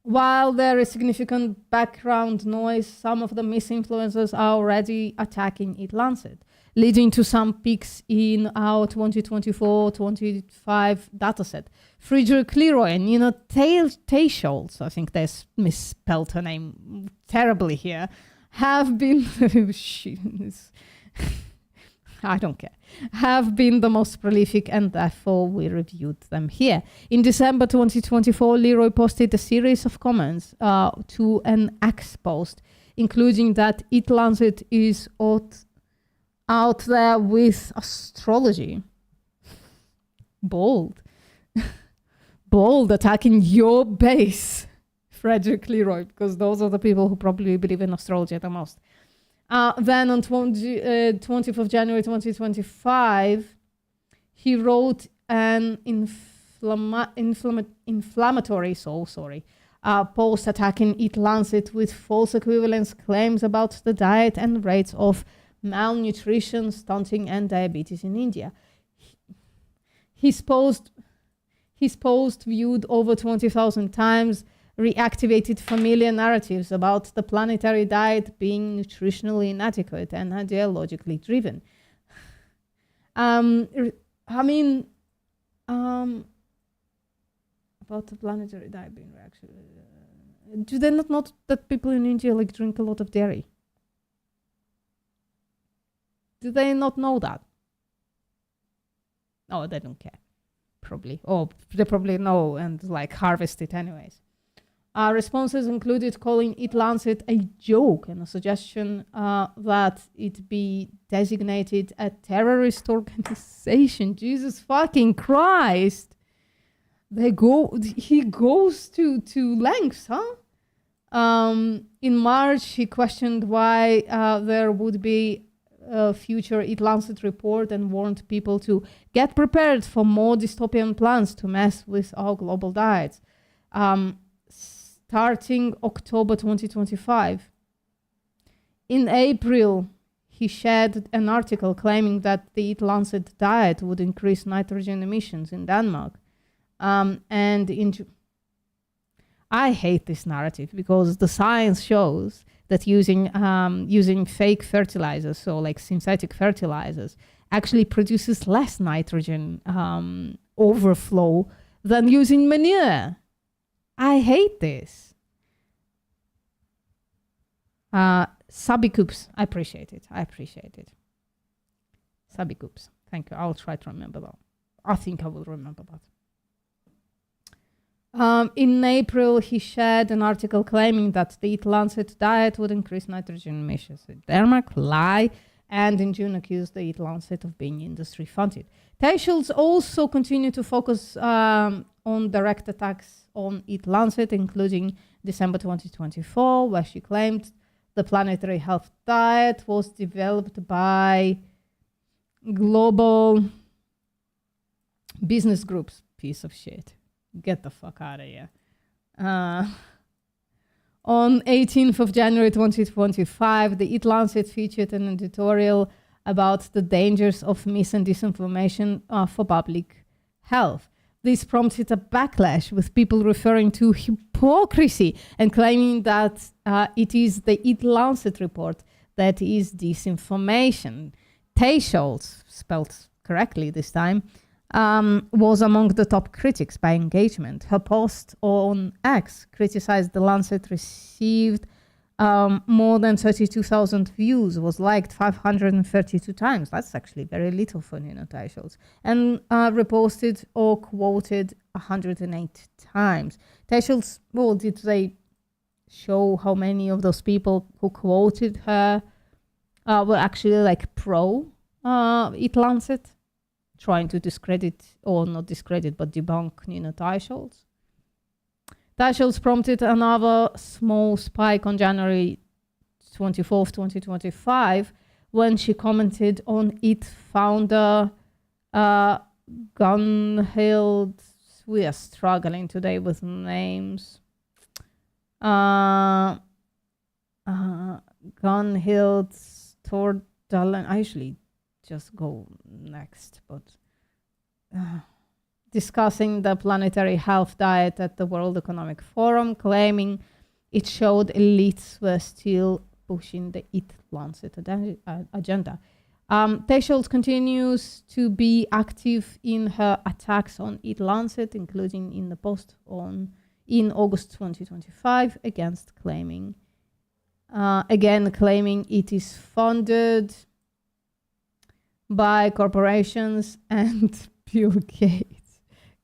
While there is significant background noise, some of the misinfluencers are already attacking EAT-Lancet, leading to some peaks in our 2024-25 dataset. Friedrich Leroy and Nina Teicholz, I think they misspelled her name terribly here, have been... I don't care, have been the most prolific, and therefore we reviewed them here. In December 2024, Leroy posted a series of comments to an X post, including that EAT-Lancet is out there with astrology. Bold. Bold, attacking your base, Frederick Leroy, because those are the people who probably believe in astrology the most. Then on 20th of January 2025, he wrote an inflammatory post attacking EAT-Lancet with false equivalence claims about the diet and rates of malnutrition, stunting, and diabetes in India. His post viewed over 20,000 times, reactivated familiar narratives about the planetary diet being nutritionally inadequate and ideologically driven. About the planetary diet being actually, do they not know that people in India like drink a lot of dairy? Do they not know that? Oh, they don't care, probably. Or they probably know and like harvest it anyways. Responses included calling EAT-Lancet a joke and a suggestion that it be designated a terrorist organization. Jesus fucking Christ. He goes to lengths, huh? In March, he questioned why there would be a future EAT-Lancet report and warned people to get prepared for more dystopian plans to mess with our global diets. Starting October 2025. In April, he shared an article claiming that the EAT-Lancet diet would increase nitrogen emissions in Denmark. I hate this narrative because the science shows that using fake fertilizers, so like synthetic fertilizers, actually produces less nitrogen overflow than using manure. I hate this. Subicoops, I appreciate it. Subicoops, thank you. I'll try to remember that. I think I will remember that. In April, he shared an article claiming that the EAT-Lancet diet would increase nitrogen emissions in Denmark, lie, and in June accused the EAT-Lancet of being industry-funded. Tayshiels also continue to focus on direct attacks on EAT-Lancet, including December 2024, where she claimed the planetary health diet was developed by global business groups. Piece of shit. Get the fuck out of here. On 18th of January 2025, the EAT-Lancet featured an editorial about the dangers of mis and disinformation for public health. This prompted a backlash, with people referring to hypocrisy and claiming that it is the EAT-Lancet report that is disinformation. Tayshiels, spelled correctly this time, was among the top critics by engagement. Her post on X criticized the Lancet received more than 32,000 views, was liked 532 times. That's actually very little for Nina Tayshiels. And reposted or quoted 108 times. Tayshiels, well, did they show how many of those people who quoted her were actually like pro EAT-Lancet? Trying to discredit, or not discredit, but debunk Nina Tayshiels. Tayshiels prompted another small spike on January 24th, 2025, when she commented on EAT founder Gunhild. We are struggling today with names. Gunhild Stordalen. I usually just go next, but discussing the planetary health diet at the World Economic Forum, claiming it showed elites were still pushing the EAT-Lancet agenda. Tayshiels continues to be active in her attacks on EAT-Lancet, including in the post in August 2025, claiming it is funded by corporations and Bill Gates.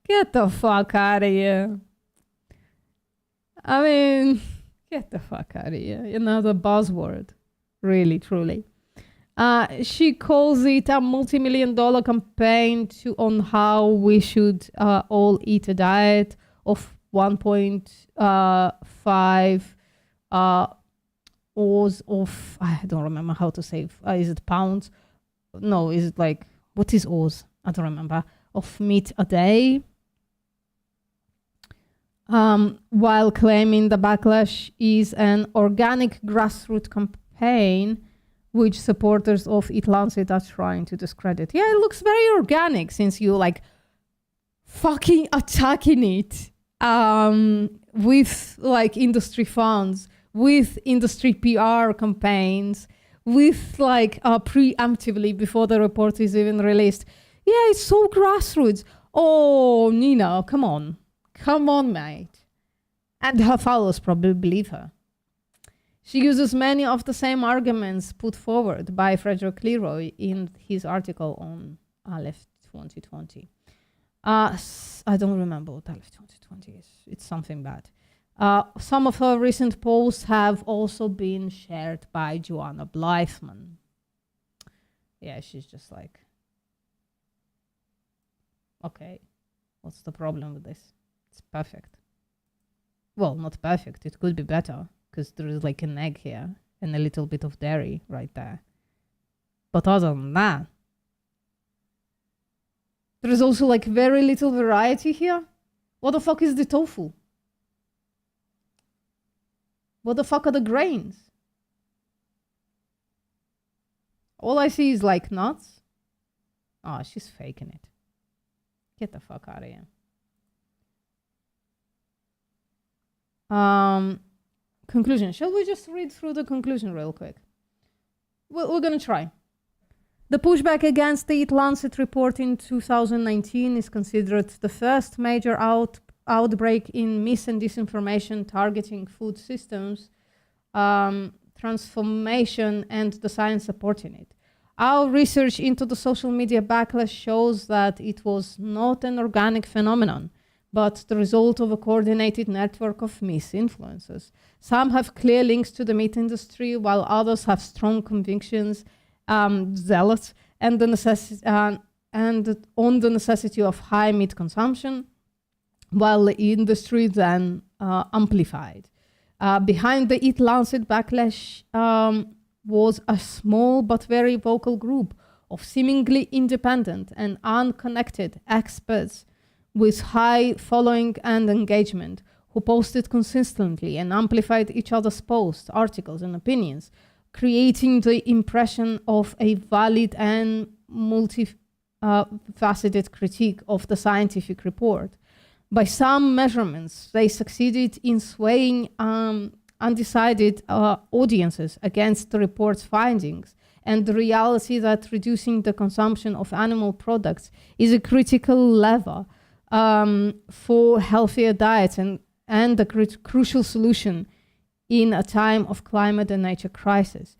Get the fuck out of here. I mean, get the fuck out of here. Another buzzword. Really, truly. She calls it a multi-million-dollar campaign on how we should all eat a diet of 1.5 oz of, I don't remember how to say, is it pounds? No, is it like, what is oz? I don't remember, of meat a day. While claiming the backlash is an organic grassroots campaign which supporters of EAT-Lancet are trying to discredit. Yeah, it looks very organic since you like fucking attacking it with like industry funds, with industry PR campaigns, with like preemptively before the report is even released. Yeah, it's so grassroots. Oh, Nina, come on. Come on, mate. And her followers probably believe her. She uses many of the same arguments put forward by Frederick Leroy in his article on Aleph 2020. I don't remember what Aleph 2020 is. It's something bad. Some of her recent posts have also been shared by Joanna Blythman. Yeah, she's just like, okay, what's the problem with this? It's perfect. Well, not perfect. It could be better because there is like an egg here and a little bit of dairy right there. But other than that, there is also like very little variety here. What the fuck is the tofu? What the fuck are the grains? All I see is like nuts. Oh, she's faking it. Get the fuck out of here. Conclusion. Shall we just read through the conclusion real quick? We're going to try. The pushback against the EAT-Lancet report in 2019 is considered the first major outbreak in mis and disinformation targeting food systems, transformation, and the science supporting it. Our research into the social media backlash shows that it was not an organic phenomenon, but the result of a coordinated network of misinfluences. Some have clear links to the meat industry, while others have strong convictions, zealous, and on the necessity of high meat consumption, while the industry then amplified. Behind the EAT-Lancet backlash was a small but very vocal group of seemingly independent and unconnected experts with high following and engagement, who posted consistently and amplified each other's posts, articles, and opinions, creating the impression of a valid and multifaceted critique of the scientific report. By some measurements, they succeeded in swaying undecided audiences against the report's findings and the reality that reducing the consumption of animal products is a critical lever for healthier diets and a crucial solution in a time of climate and nature crisis.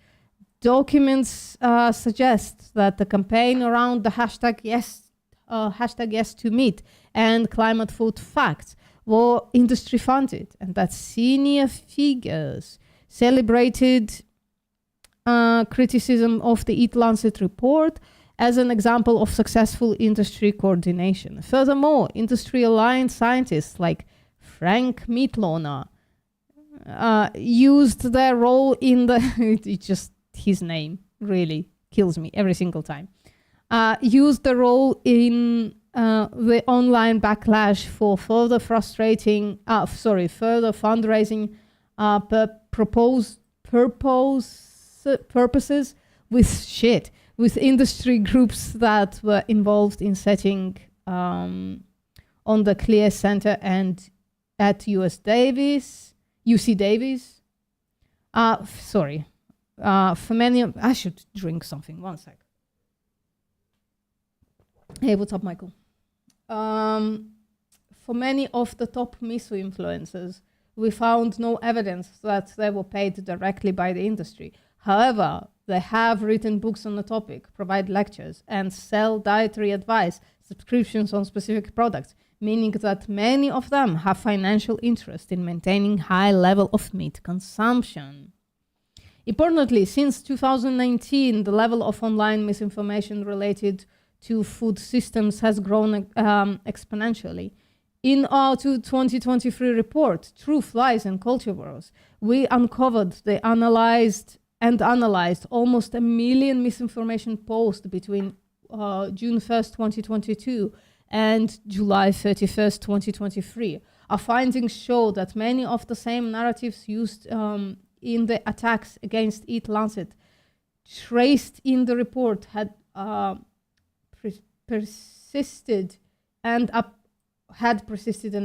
Documents suggest that the campaign around the hashtag yes to meat and climate food facts were industry funded, and that senior figures celebrated criticism of the EAT-Lancet report as an example of successful industry coordination. Furthermore, industry-aligned scientists like Frank Meatlona used their role in the it's just his name really kills me every single time. Used the role in the online backlash for further fundraising purposes with industry groups that were involved in setting on the Clear Center and at UC Davis. For many, I should drink something. One sec. Hey, what's up, Michael? For many of the top miso influencers, we found no evidence that they were paid directly by the industry. However, they have written books on the topic, provide lectures, and sell dietary advice, subscriptions on specific products, meaning that many of them have financial interest in maintaining high level of meat consumption. Importantly, since 2019, the level of online misinformation related to food systems has grown exponentially. In our 2023 report, Truth, Lies and Culture Wars, we uncovered analyzed almost 1 million misinformation posts between June 1st, 2022 and July 31st, 2023. Our findings show that many of the same narratives used in the attacks against EAT-Lancet traced in the report had persisted and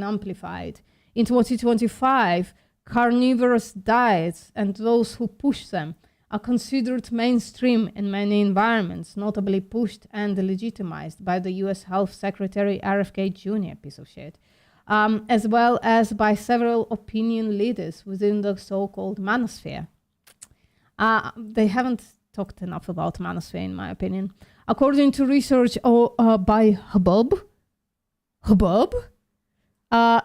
amplified. In 2025, carnivorous diets and those who push them are considered mainstream in many environments, notably pushed and legitimized by the US Health Secretary RFK Jr., piece of shit, as well as by several opinion leaders within the so-called manosphere. They haven't talked enough about manosphere, in my opinion. According to research by Hubbub,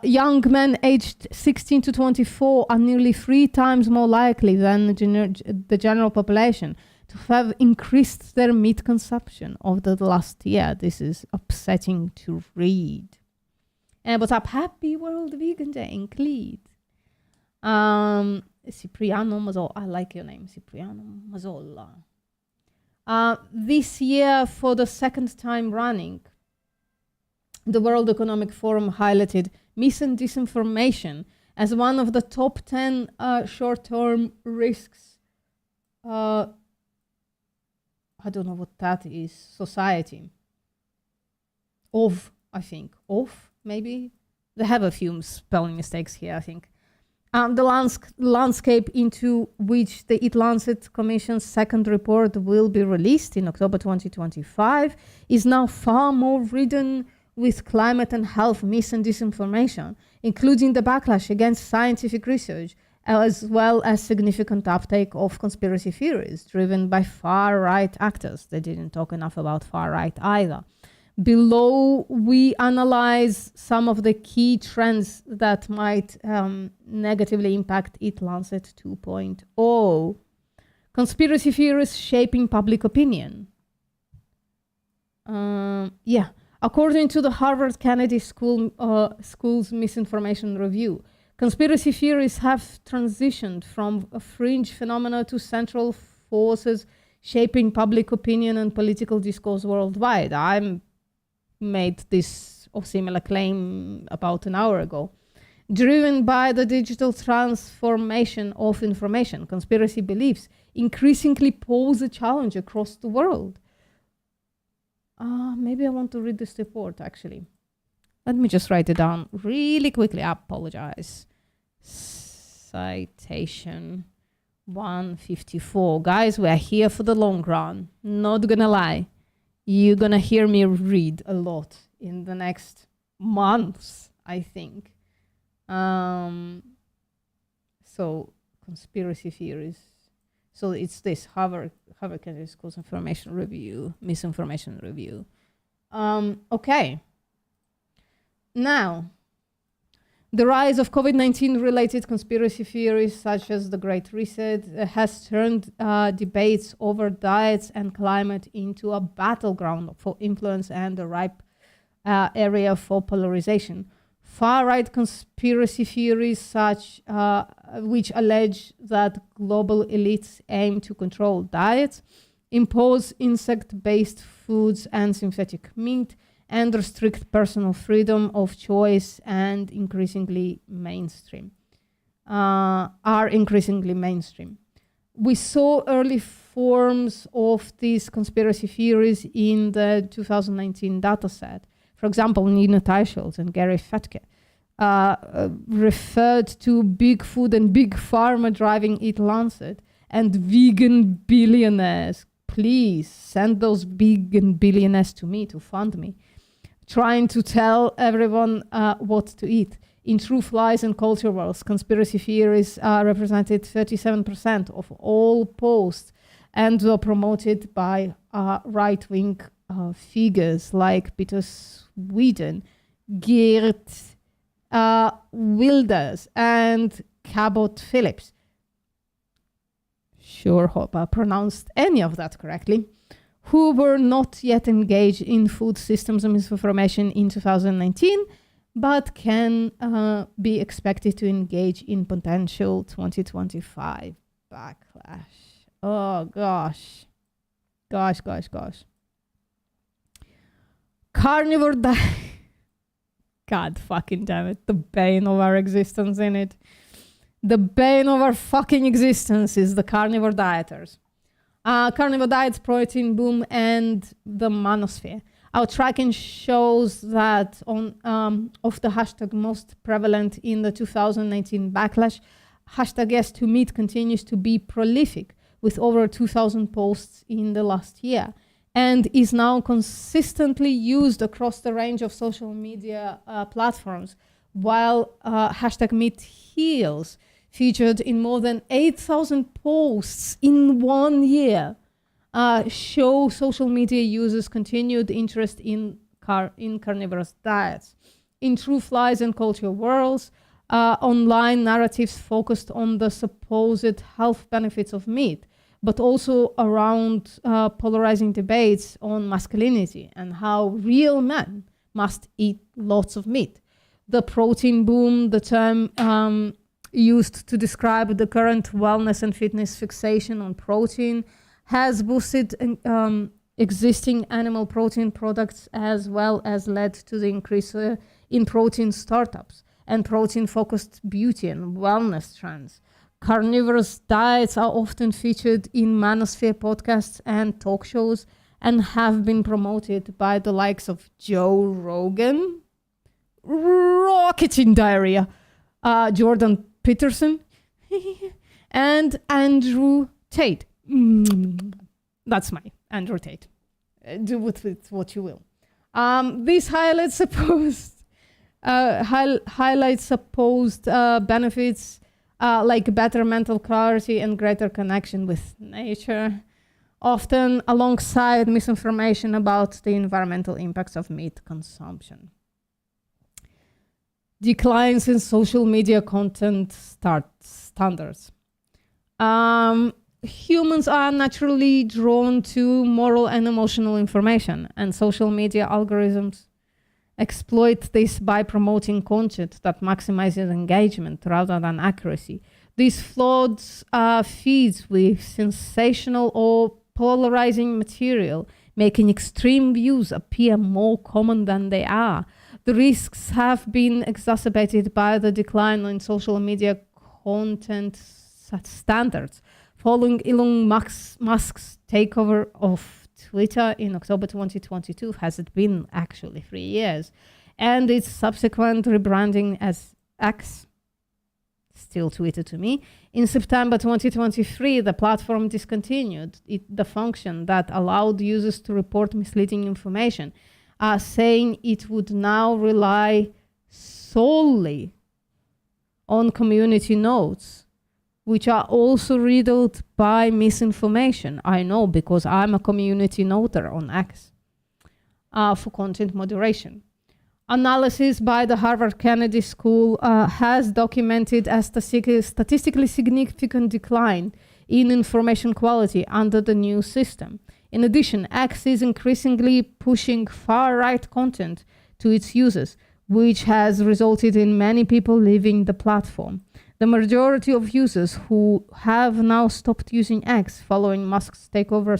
young men aged 16 to 24 are nearly 3 times more likely than the general population to have increased their meat consumption over the last year. This is upsetting to read. And what's up? Happy World Vegan Day, include. Cipriano Mazzola. I like your name, Cipriano Mazzola. This year, for the second time running, the World Economic Forum highlighted mis and disinformation as one of the top 10 short-term risks. I don't know what that is. Society. Maybe. They have a few spelling mistakes here, I think. The landscape into which the EAT-Lancet Commission's second report will be released in October 2025 is now far more ridden with climate and health mis and disinformation, including the backlash against scientific research, as well as significant uptake of conspiracy theories driven by far-right actors. They didn't talk enough about far-right either. Below, we analyze some of the key trends that might negatively impact EAT-Lancet 2.0. Conspiracy theories shaping public opinion. According to the Harvard Kennedy School's Misinformation Review, conspiracy theories have transitioned from a fringe phenomena to central forces shaping public opinion and political discourse worldwide. I made this or similar claim about an hour ago. Driven by the digital transformation of information, conspiracy beliefs increasingly pose a challenge across the world. Maybe I want to read this report, actually. Let me just write it down really quickly. I apologize. Citation 154. Guys, we're here for the long run. Not gonna lie. You're gonna hear me read a lot in the next months, I think. So, conspiracy theories. So it's this Harvard Kennedy School's Misinformation Review. Okay. Now, the rise of COVID-19 related conspiracy theories such as the Great Reset has turned debates over diets and climate into a battleground for influence and a ripe area for polarization. Far-right conspiracy theories which allege that global elites aim to control diets, impose insect-based foods and synthetic meat, and restrict personal freedom of choice and are increasingly mainstream. We saw early forms of these conspiracy theories in the 2019 dataset. For example, Nina Teicholz and Gary Fatke referred to big food and big pharma driving EAT-Lancet and vegan billionaires. Please send those vegan billionaires to me to fund me. Trying to tell everyone what to eat. In Truth, Lies and Culture Wars, conspiracy theories represented 37% of all posts and were promoted by right-wing figures like Peter Sweden, Geert Wilders, and Cabot Phillips. sure hope I pronounced any of that correctly, who were not yet engaged in food systems misinformation in 2019, but can be expected to engage in potential 2025 backlash. Oh, gosh. Gosh. Carnivore diet. God fucking damn it. The bane of our existence in it. The bane of our fucking existence is the carnivore dieters. Carnivore diets, protein boom, and the manosphere. Our tracking shows that on of the hashtag most prevalent in the 2019 backlash, hashtag yes to meat continues to be prolific with over 2,000 posts in the last year, and is now consistently used across the range of social media platforms, while hashtag meat heals featured in more than 8,000 posts in 1 year, show social media users' continued interest in carnivorous diets. In truth, lies, and culture worlds, online narratives focused on the supposed health benefits of meat, but also around polarizing debates on masculinity and how real men must eat lots of meat. The protein boom, the term used to describe the current wellness and fitness fixation on protein, has boosted existing animal protein products, as well as led to the increase in protein startups and protein-focused beauty and wellness trends. Carnivorous diets are often featured in manosphere podcasts and talk shows and have been promoted by the likes of Joe Rogan, rocketing diarrhea, Jordan Peterson, and Andrew Tate. That's my Andrew Tate. Do with it what you will. This highlights supposed benefits like better mental clarity and greater connection with nature, often alongside misinformation about the environmental impacts of meat consumption. Declines in social media content standards. Humans are naturally drawn to moral and emotional information, and social media algorithms exploit this by promoting content that maximizes engagement rather than accuracy. These flawed feeds with sensational or polarizing material, making extreme views appear more common than they are. The risks have been exacerbated by the decline in social media content standards, following Elon Musk's takeover of Twitter in October 2022. Has it been actually 3 years? And its subsequent rebranding as X, still Twitter to me. In September 2023, the platform discontinued the function that allowed users to report misleading information, saying it would now rely solely on community notes, which are also riddled by misinformation. I know, because I'm a community noter on X for content moderation. Analysis by the Harvard Kennedy School has documented a statistically significant decline in information quality under the new system. In addition, X is increasingly pushing far-right content to its users, which has resulted in many people leaving the platform. The majority of users who have now stopped using X following Musk's takeover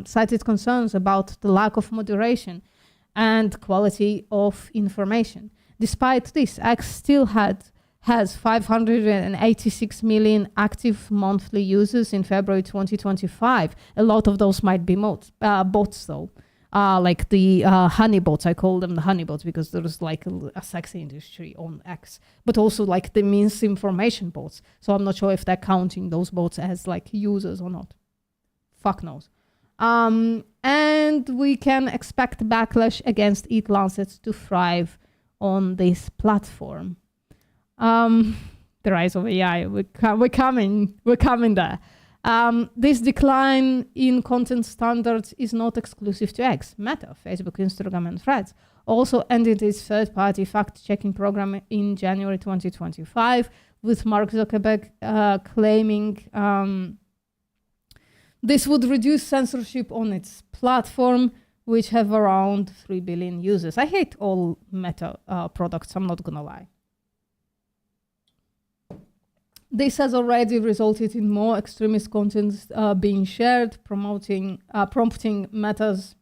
cited concerns about the lack of moderation and quality of information. Despite this, X still has 586 million active monthly users in February 2025. A lot of those might be bots though. Like the honey bots, I call them the honey bots because there's like a sex industry on X, but also like the misinformation bots. So I'm not sure if they're counting those bots as like users or not. Fuck knows. And we can expect backlash against EAT-Lancet to thrive on this platform. The rise of AI, we're coming there. This decline in content standards is not exclusive to X. Meta, Facebook, Instagram, and Threads also ended its third-party fact-checking program in January 2025, with Mark Zuckerberg claiming This would reduce censorship on its platform, which have around 3 billion users. I hate all Meta products, I'm not gonna lie. This has already resulted in more extremist content being shared, prompting Meta's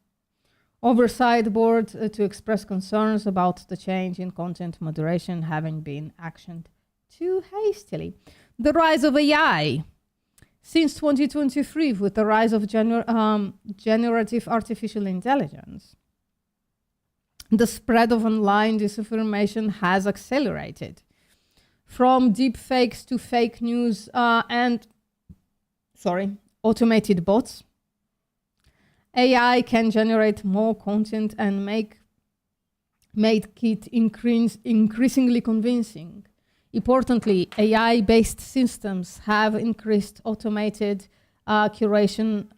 oversight board to express concerns about the change in content moderation having been actioned too hastily. The rise of AI. Since 2023, with the rise of generative artificial intelligence, the spread of online disinformation has accelerated. From deep fakes to fake news and automated bots, AI can generate more content and make it increasingly convincing. Importantly, AI-based systems have increased automated curation,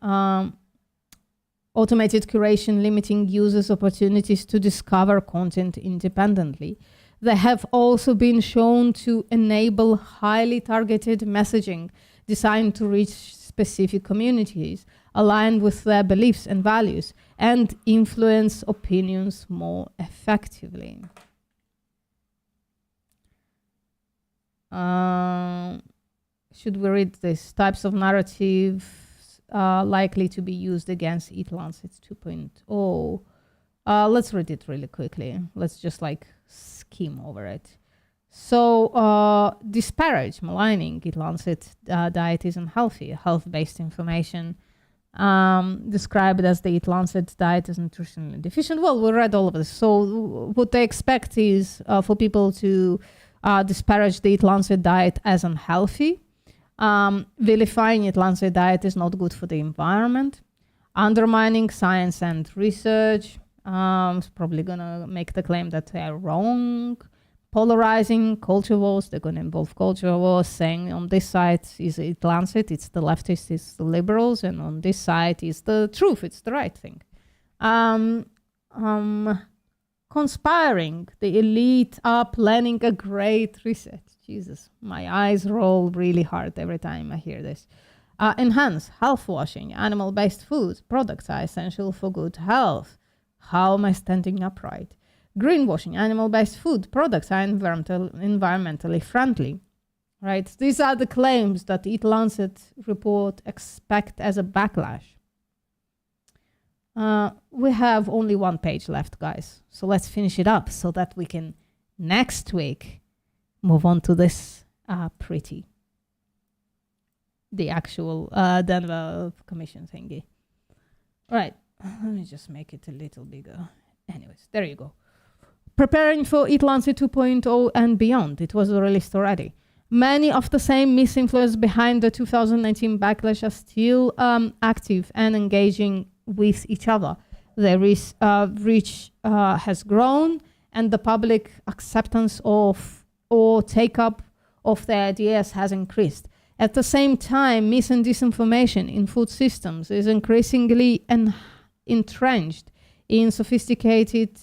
limiting users' opportunities to discover content independently. They have also been shown to enable highly targeted messaging designed to reach specific communities, aligned with their beliefs and values, and influence opinions more effectively. Should we read this? Types of narratives likely to be used against EAT-Lancet 2.0. Let's read it really quickly. Let's just skim over it. So, disparage, maligning EAT-Lancet diet is unhealthy. Health-based information described as the EAT-Lancet diet is nutritionally deficient. Well, we read all of this. So what they expect is for people to disparage the EAT-Lancet diet as unhealthy. Vilifying EAT-Lancet diet is not good for the environment. Undermining science and research. It's probably going to make the claim that they are wrong. Polarizing culture wars. They're going to involve culture wars, saying on this side is EAT-Lancet, it's the leftists, it's the liberals, and on this side is the truth, it's the right thing. Conspiring. The elite are planning a great reset. Jesus, my eyes roll really hard every time I hear this. Enhance. Health washing. Animal-based food products are essential for good health. How am I standing upright? Greenwashing. Animal-based food products are environmentally friendly. Right? These are the claims that the EAT-Lancet report expect as a backlash. We have only one page left, guys. So let's finish it up so that we can next week move on to this the actual Denver Commission thingy. All right, let me just make it a little bigger. Anyways, there you go. Preparing for EAT-Lancet 2.0 and beyond. It was released already. Many of the same misinfluence behind the 2019 backlash are still active and engaging with each other. Their reach has grown, and the public acceptance of or take-up of their ideas has increased. At the same time, mis and disinformation in food systems is increasingly entrenched in sophisticated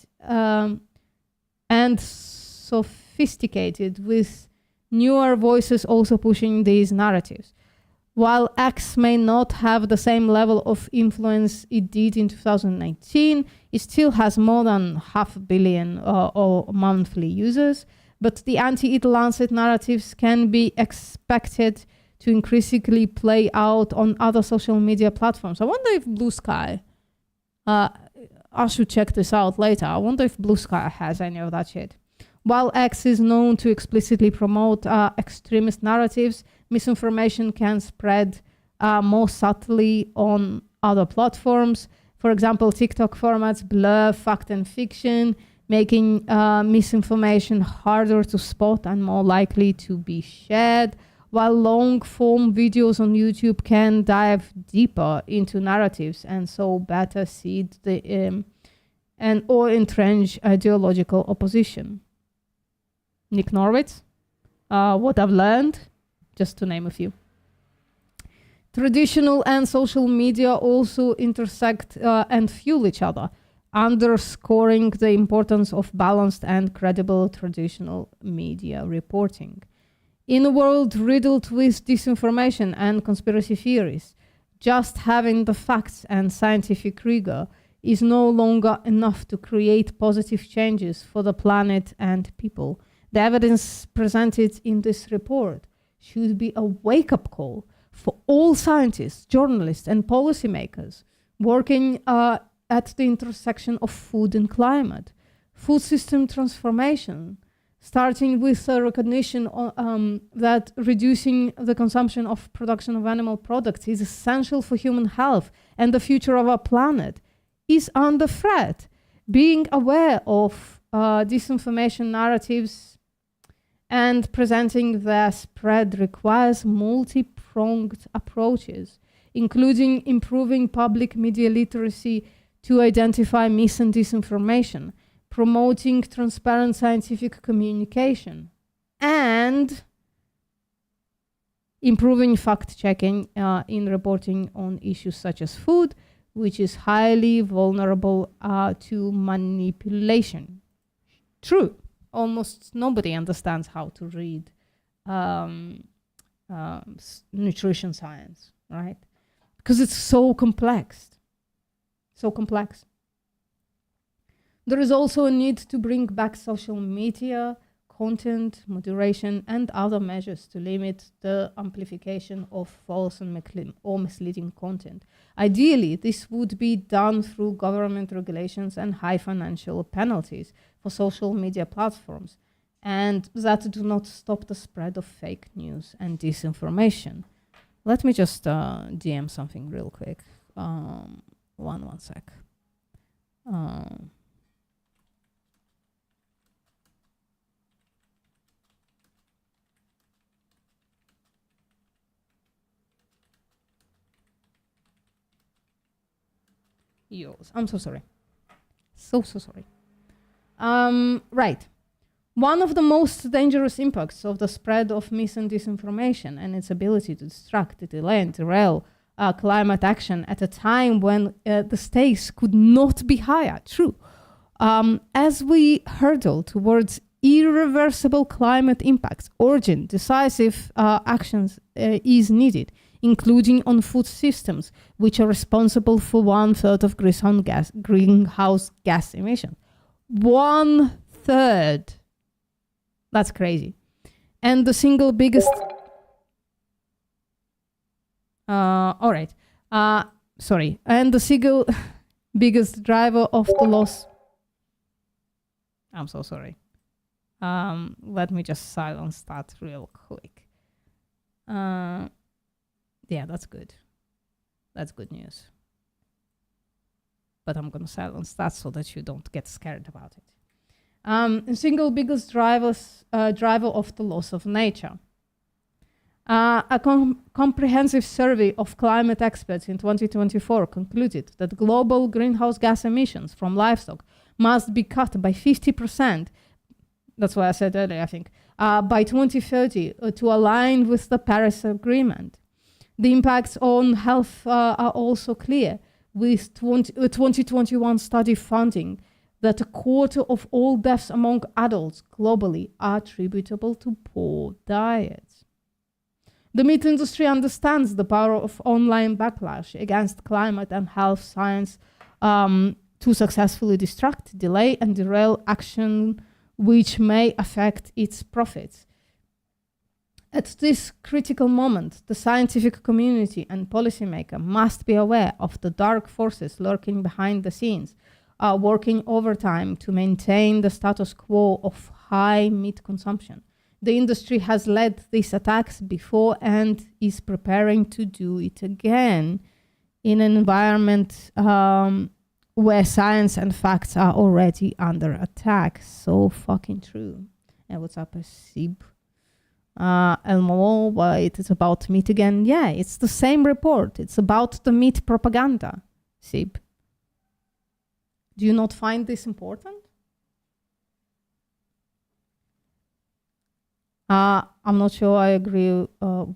with newer voices also pushing these narratives. While X may not have the same level of influence it did in 2019, it still has more than 500 million or monthly users, but the anti-EAT-Lancet narratives can be expected to increasingly play out on other social media platforms. I wonder if Blue Sky, I should check this out later. I wonder if Blue Sky has any of that shit. While X is known to explicitly promote extremist narratives, misinformation can spread more subtly on other platforms. For example, TikTok formats blur fact and fiction, making misinformation harder to spot and more likely to be shared, while long-form videos on YouTube can dive deeper into narratives and so better seed the or entrench ideological opposition. Nick Norwitz, what I've learned, just to name a few. Traditional and social media also intersect and fuel each other, underscoring the importance of balanced and credible traditional media reporting. In a world riddled with disinformation and conspiracy theories, Just having the facts and scientific rigor is no longer enough to create positive changes for the planet and people. The evidence presented in this report should be a wake-up call for all scientists, journalists, and policymakers working at the intersection of food and climate. Food system transformation, starting with the recognition that reducing the consumption of production of animal products is essential for human health and the future of our planet, is under threat. Being aware of disinformation narratives and presenting their spread requires multi-pronged approaches, including improving public media literacy to identify mis and disinformation, promoting transparent scientific communication, and improving fact-checking in reporting on issues such as food, which is highly vulnerable to manipulation. True, almost nobody understands how to read nutrition science, right? Because it's so complex. So complex. There is also a need to bring back social media, content, moderation, and other measures to limit the amplification of false and misleading content. Ideally, this would be done through government regulations and high financial penalties for social media platforms, and that do not stop the spread of fake news and disinformation. Let me just DM something real quick. One sec. Yours. I'm so sorry. So sorry. Right. One of the most dangerous impacts of the spread of mis and disinformation and its ability to distract, delay, and derail climate action at a time when the stakes could not be higher. True. As we hurtle towards irreversible climate impacts, urgent, decisive actions is needed, including on food systems, which are responsible for 1/3 of greenhouse gas emissions. 1/3. That's crazy. And the single biggest... all right. Sorry. And the single biggest driver of the loss... I'm so sorry. Let me just silence that real quick. Yeah, that's good. That's good news. But I'm going to silence that so that you don't get scared about it. The single biggest driver of the loss of nature. A comprehensive survey of climate experts in 2024 concluded that global greenhouse gas emissions from livestock must be cut by 50%. That's what I said earlier, I think, by 2030 to align with the Paris Agreement. The impacts on health are also clear, with 2021 study finding that 1/4 of all deaths among adults globally are attributable to poor diets. The meat industry understands the power of online backlash against climate and health science to successfully distract, delay, and derail action which may affect its profits. At this critical moment, the scientific community and policymaker must be aware of the dark forces lurking behind the scenes, working overtime to maintain the status quo of high meat consumption. The industry has led these attacks before and is preparing to do it again in an environment where science and facts are already under attack. So fucking true. And what's up, Sib? Elmo, wait, it's about meat again. Yeah, it's the same report. It's about the meat propaganda, Sib. Do you not find this important? I'm not sure I agree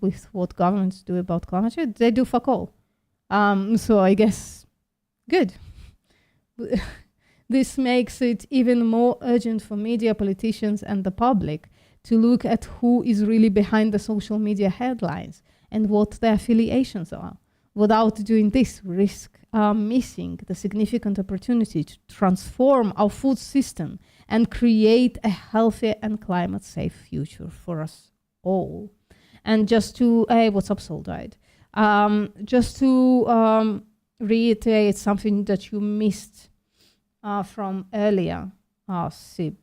with what governments do about climate change. They do fuck all. So I guess, good. This makes it even more urgent for media, politicians, and the public to look at who is really behind the social media headlines and what their affiliations are. Without doing this, we risk missing the significant opportunity to transform our food system and create a healthier and climate-safe future for us all. And just to, hey, what's up, Soldide? Just to reiterate something that you missed from earlier, Sib.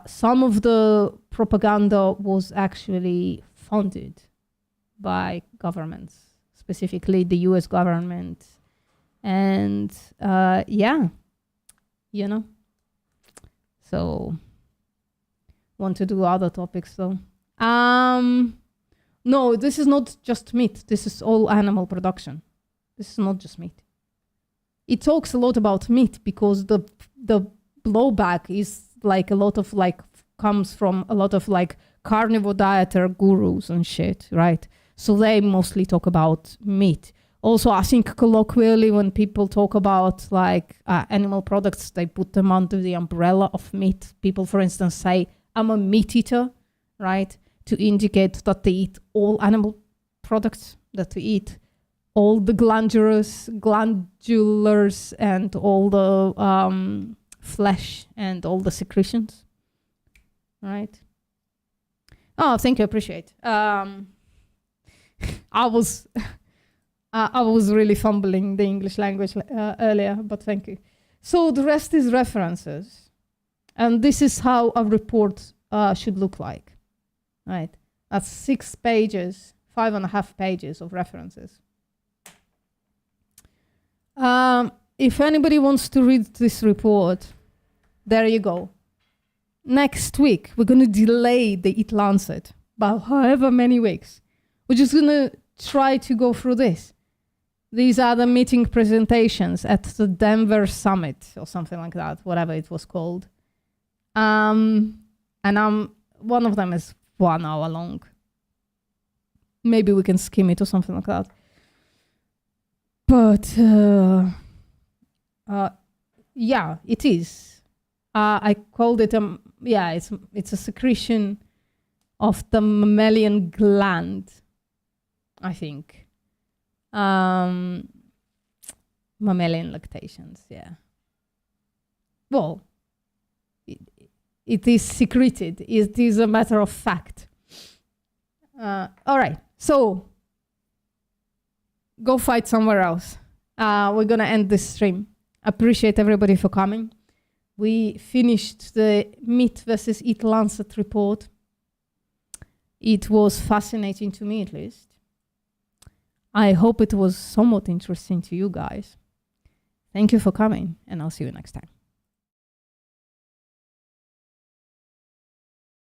Some of the propaganda was actually funded by governments, specifically the US government. And yeah, you know. So, want to do other topics though. No, this is not just meat. This is all animal production. This is not just meat. It talks a lot about meat because the blowback is like a lot of like comes from a lot of like carnivore dieter gurus and shit, right? So they mostly talk about meat. Also, I think colloquially when people talk about like animal products, they put them under the umbrella of meat. People, for instance, say, I'm a meat eater, right? To indicate that they eat all animal products, that they eat all the glandulars and all the flesh and all the secretions, right? Oh, thank you, appreciate. I was really fumbling the English language earlier, but thank you. So the rest is references, and this is how a report should look like, right? That's 6 pages, 5.5 pages of references. If anybody wants to read this report, there you go. Next week, we're going to delay the EAT-Lancet by however many weeks. We're just going to try to go through this. These are the meeting presentations at the Denver Summit or something like that, whatever it was called. And one of them is 1 hour long. Maybe we can skim it or something like that. But yeah, it is. I called it it's a secretion of the mammalian gland, I think. Mammalian lactations, yeah. Well, it is secreted. It is a matter of fact. All right, so go fight somewhere else. We're gonna end this stream. Appreciate everybody for coming. We finished the Meat versus EAT-Lancet report. It was fascinating to me, at least. I hope it was somewhat interesting to you guys. Thank you for coming, and I'll see you next time.